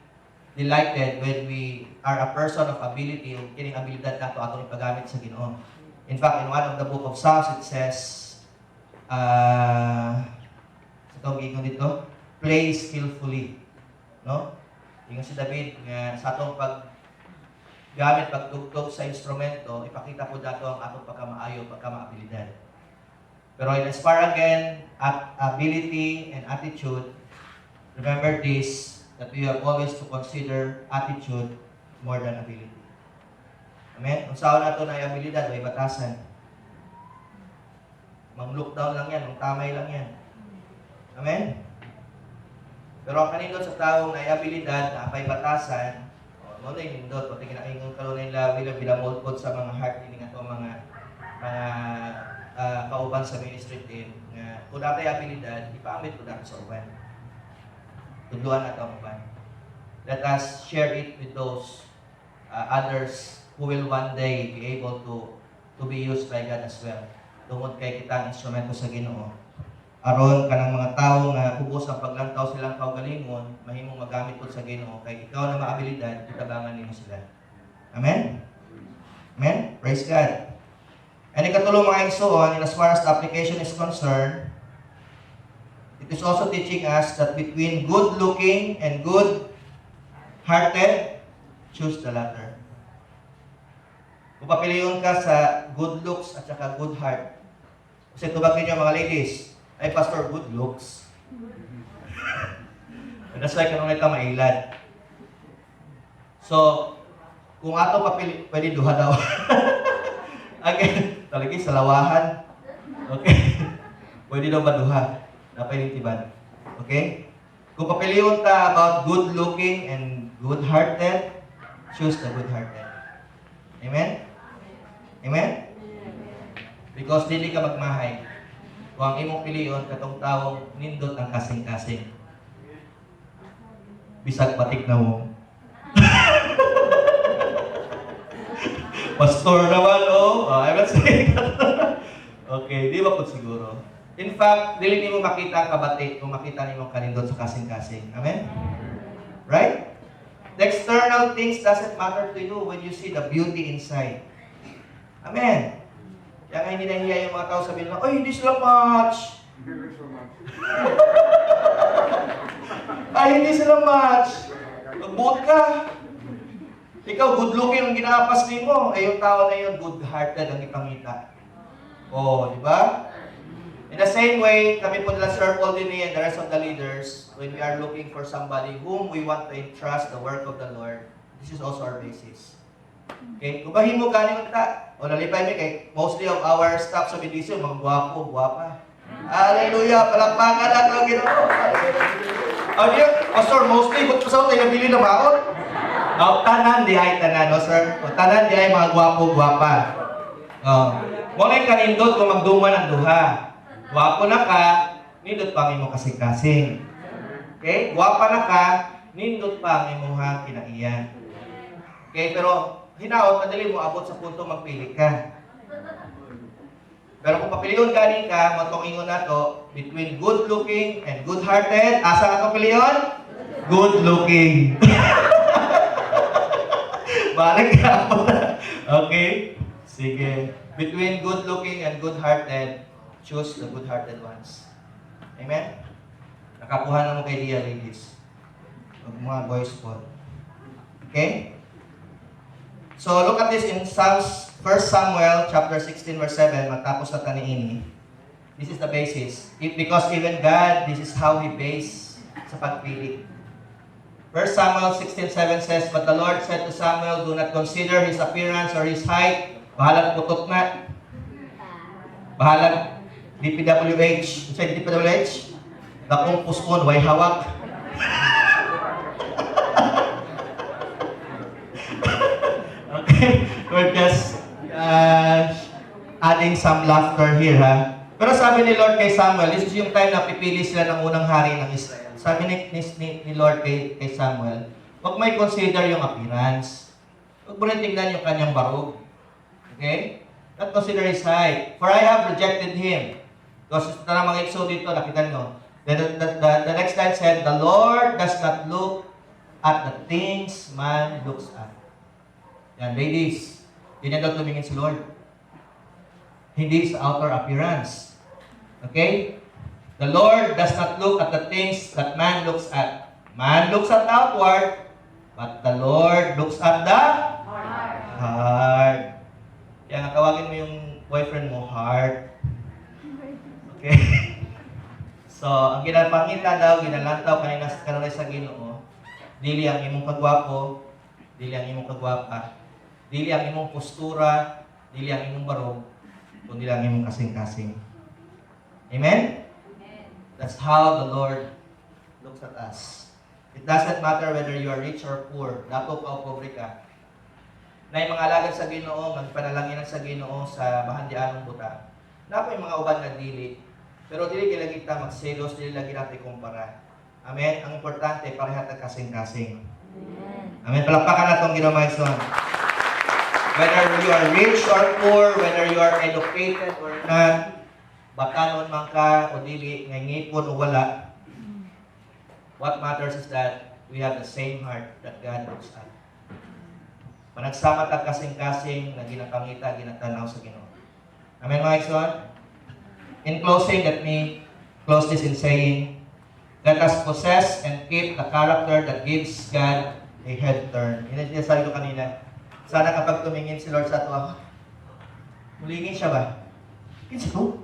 delighted when we are a person of ability, o kining abilidad nato atong ipagamit sa Ginoo. In fact, in one of the book of Psalms, it says, sa itong gingon dito, play skillfully. No? Yung si David, nga sa atong paggamit, pagtugtog sa instrumento, ipakita po dato ang atong pagkamaayo, pagkamaabilidad. Pero in as far again, at ability and attitude, remember this, that we have always to consider attitude more than ability. Amen? Kung saan nato na yung abilidad, may batasan. Mang-look down lang yan, mang-tamay lang yan. Amen? Pero ang kanindot sa taong na yung abilidad, na may batasan, mo na yung nindot, pati kinaingon ka na yung labi na binamulpod sa mga heart ini nga mga kauban sa ministry team. Kung natin yung abilidad, ipaamit ko natin sa uban. Tudluan natin ang uban. Let us share it with those others who will one day be able to be used by God as well. Tungod kay kita ang instrumento sa Ginoo. Aron kanang mga tao nga kubos ang paglantaw silang kaugalingon, mahimong magamit pod sa Ginoo kay ikaw na maabilidad, itabangan nimo sila. Amen? Amen? Praise God. And ikatulong mga igsoon, as far as the application is concerned, it is also teaching us that between good looking and good hearted, choose the latter. Kung papiliyon ka sa good looks at saka good heart, kasi tubag ninyo mga ladies, ay pastor, good looks. That's why kanong ito mailad. So, kung ato papili, pwede duha daw. Again, talagi sa lawahan. Okay? Pwede daw maduha. Napay tiban. Okay? Kung papiliyon ta about good looking and good hearted, choose the good hearted. Amen? Amen? Because dili ka magmahay. Kung ang imong piliyon, katong taong nindot ang kasing-kasing. Bisag patik na mo. Pastor naman, oh. I'm not saying that. Okay, di ba po siguro? In fact, dili nimo makita ang kabatik kung makita nimo kanindot sa kasing-kasing. Amen? Right? The external things doesn't matter to you when you see the beauty inside. Amen? Kaya nga hindi nahihiya yung mga tao sabihin lang, "Ay, hindi sila match." Ay, hindi sila match. Magbuot ka. Ikaw, good looking ang ginaapas mo. Ay, yung tao na yun, good hearted ang ipangita. Oh, di ba? In the same way, kami po nila Sir Paul Dini and the rest of the leaders, when we are looking for somebody whom we want to entrust the work of the Lord, this is also our basis. Okay? Kung bahimo ganing ta, o nalipay mi kay mostly of our staff sa BDC, mga gwapo, gwapa. Hallelujah! Palakpakan natin ang Ginoo. Ano yun? Pastor, mostly, ba't pa tayo nabili na baon? Tanan di ay tanan, no sir? O, tanan di ay mga gwapo, gwapa. Muna yung kanindot kung magduman ang duha. Gwapo na ka, nindot pa ang imong kasing-kasing. Okay? Gwapa na ka, nindot pa ang imong kinaiyan. Okay? Pero, hinaot, madali mo abot sa punto magpili ka. Pero kung papiliyon galing ka, matong ingon na to, between good-looking and good-hearted, asa na itong piliyon? Good-looking. Balik ka po na. Okay? Sige. Between good-looking and good-hearted, choose the good-hearted ones. Amen? Nakapuhan na mo kay Dia, ladies. Huwag mga boys po. Okay? So, look at this in Psalms, 1 Samuel chapter 16 verse 7, matapos na taniini. This is the basis. Because even God, this is how He base sa pagpili. 1 Samuel 16:7 says, "But the Lord said to Samuel, do not consider his appearance or his height." Bahalag putot na. Bahalag DPWH. Sa DPWH, dakong puspon, way hawak. Okay, we're just adding some laughter here, ha? Pero sabi ni Lord kay Samuel, this is yung time na pipili sila ng unang hari ng Israel. Sabi ni Lord kay Samuel, huwag may consider yung appearance. Huwag mo rin tingnan yung kanyang barog. Okay? Not consider his height. For I have rejected him. Because ito na mga exo dito, nakita nyo. The next line said, the Lord does not look at the things man looks at. Yan, ladies, yun daw tumingin si Lord. Hindi sa outer appearance. Okay? The Lord does not look at the things that man looks at. Man looks at the outward, but the Lord looks at the heart. Yan, tawagin mo yung boyfriend mo, heart. Okay? So, ang ginapangita daw, ginalantaw kanina sa Ginoo, dili ang imong kagwapo, dili ang imong kagwapa, dili ang imong postura, dili ang imong barog, kundi ang imong kasing-kasing. Amen? That's how the Lord looks at us. It doesn't matter whether you are rich or poor, dato pa o pobre ka. Na yung mga alagad sa Ginoo, magpanalanginan sa Ginoo sa bahandianong buta. Na po yung mga uban nga dili. Pero dili kila kita magselos, dili lagi natin kumpara. Amen? Ang importante, pareha ta kasing-kasing. Amen? Palakpakan na itong Ginoo mga son. Whether you are rich or poor, whether you are educated or not, batanon man ka o dili, ngipon o wala, what matters is that we have the same heart that God looks at. Panagsama ta kasing-kasing na ginapangita, ginatanaw sa Ginoo. Amen mga son? In closing, let me close this in saying, let us possess and keep the character that gives God a head turn. Yun ang sinasabi ko kanina. Sana kapag tumingin si Lord sa ato, mulingin siya ba? Kinsa to?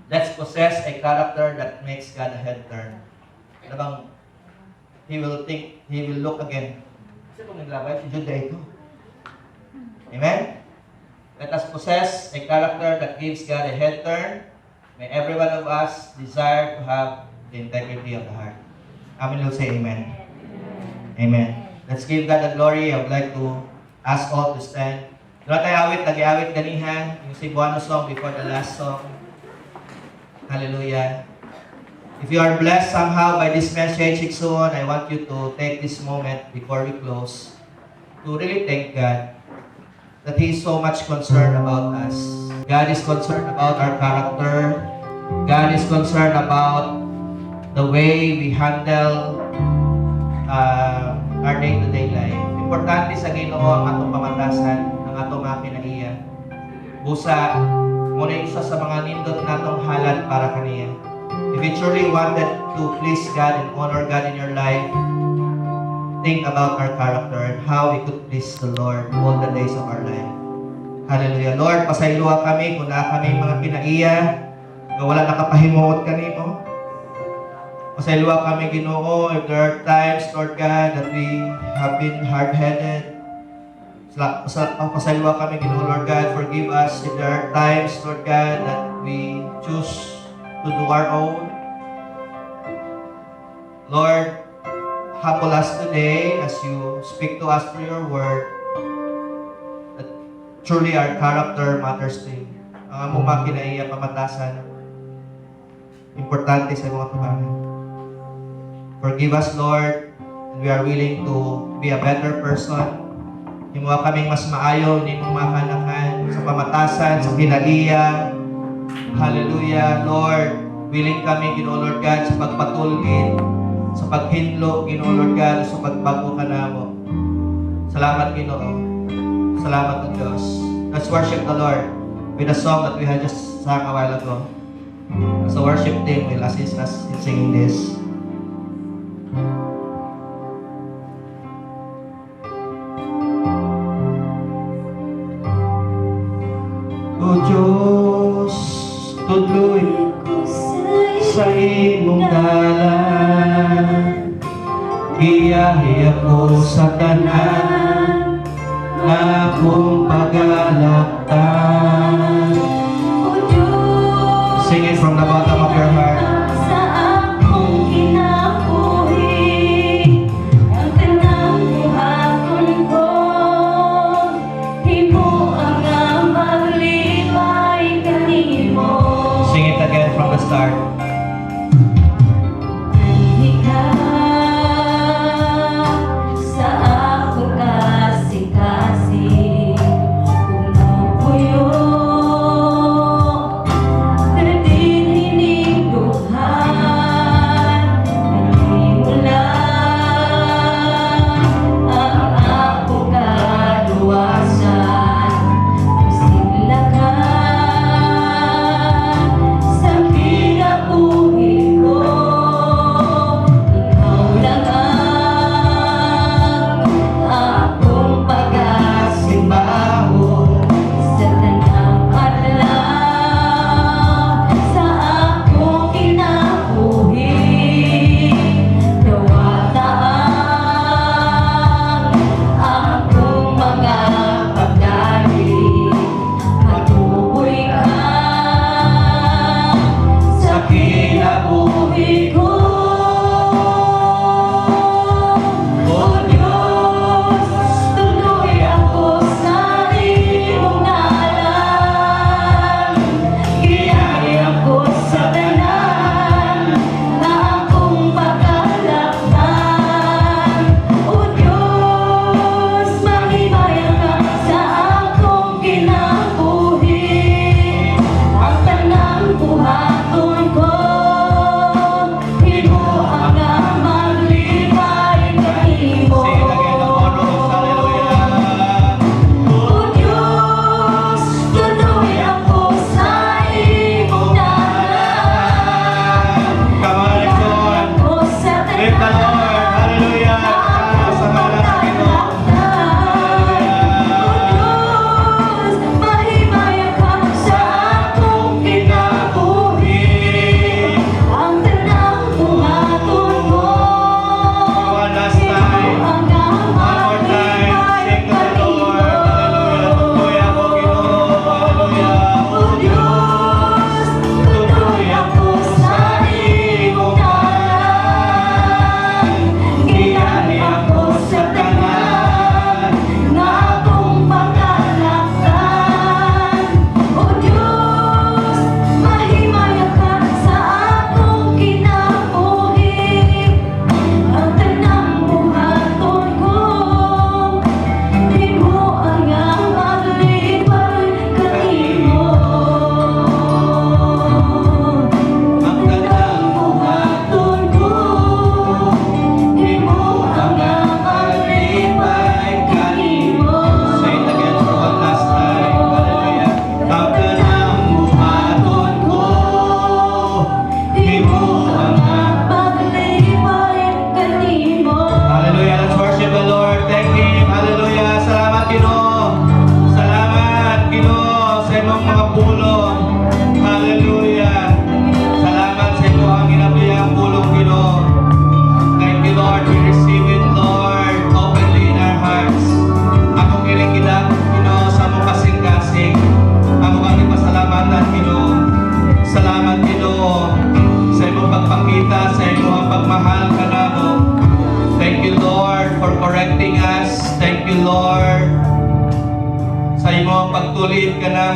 Let's possess a character that makes God a head turn. Ano bang, He will look again. Kasi kung naglabay, si Judah ito. Amen? Let us possess a character that gives God a head turn. May every one of us desire to have the integrity of the heart. Amen. We'll say amen. Amen. Let's give God the glory. I would like to ask all to stand. Doon tayo awit, nag-awit ganihan, yung Cebuano song before the last song. Hallelujah. If you are blessed somehow by this message, Iksuon, I want you to take this moment before we close to really thank God that He is so much concerned about us. God is concerned about our character. God is concerned about the way we handle our day-to-day life. Importante sa Ginoo ang atong pamatasan, ang atong mga kinaiya. Busa, muna isa sa mga nindot natong halad para kaniya. If you truly wanted to please God and honor God in your life, think about our character and how we could please the Lord all the days of our life. Hallelujah. Lord, pasayloa kami kung na kami mga kinaiya, na wala nakapahimuot kanimo. Pasayloa kami, Ginoo, if there are times, Lord God, that we have been hard-headed. Pasayloa kami, Ginoo, Lord God, forgive us if there are times, Lord God, that we choose to do our own. Lord, humble us today as you speak to us through your word. That truly our character matters to you. Ang among makinaiya pamatasan, importante sa mga tubangan. Forgive us, Lord, and we are willing to be a better person. Hindi mo kaming mas maayo, hindi mo makanakan sa pamatasan, sa kinaiya. Hallelujah, Lord. Willing kami, Ginoo Lord God, sa pagpatulgin, sa paghinlo, Ginoo Lord God, sa pagbago ka namo. Salamat, Ginoo. Salamat, O Diyos. Let's worship the Lord with a song that we had just sang a while ago. So worship team will assist us in singing this. O Diyos, tudloy sa imong dalan, giyahi ako sa tanan na akong pagalaktan. Sing it from the bottom of your heart. Sing it again from the start. Sa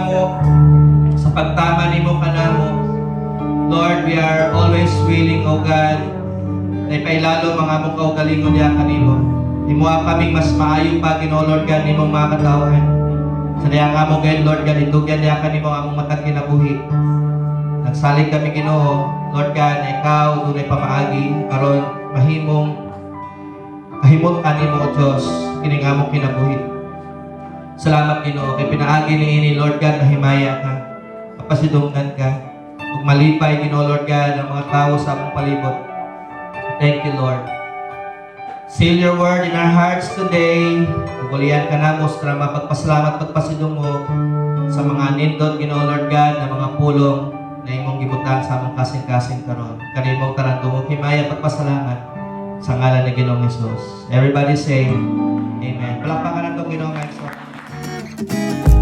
kanamo, sa pagtama nimo kanamo. Lord, we are always willing, O God, na ipailalo mga mong kaugalingon niya kanimo. Imuha kaming mas maayo pa, Ginoo Lord God, nimong mga katawan. Sa niya nga mo ngayon, Lord God, itugyan niya kanimo ang among matag kinabuhi. Nagsalig kami, Ginoo, Lord God, na ikaw, dunay pamaagi, karon mahimong kahimot kanimo, O Diyos, kining among kinabuhi. Salamat, Ginoo, kay pinaagi niini, Lord God, mahimaya ka, kapasidunggan ka, ug malipay, Ginoo Lord God, ang mga tao sa among palibot. Thank you, Lord. Seal your word in our hearts today. Pagulian ka na mo sa mapagpasalamat pagpasidong mo sa mga nindot, Ginoo Lord God, na mga pulong na imong gibutang sa among kasing-kasing karon. Kanimong tarandumong himaya pagpasalamat sa ngalan ni Ginoong Hesus. Everybody say, Amen. Palakpakan ang Ginoong Hesus.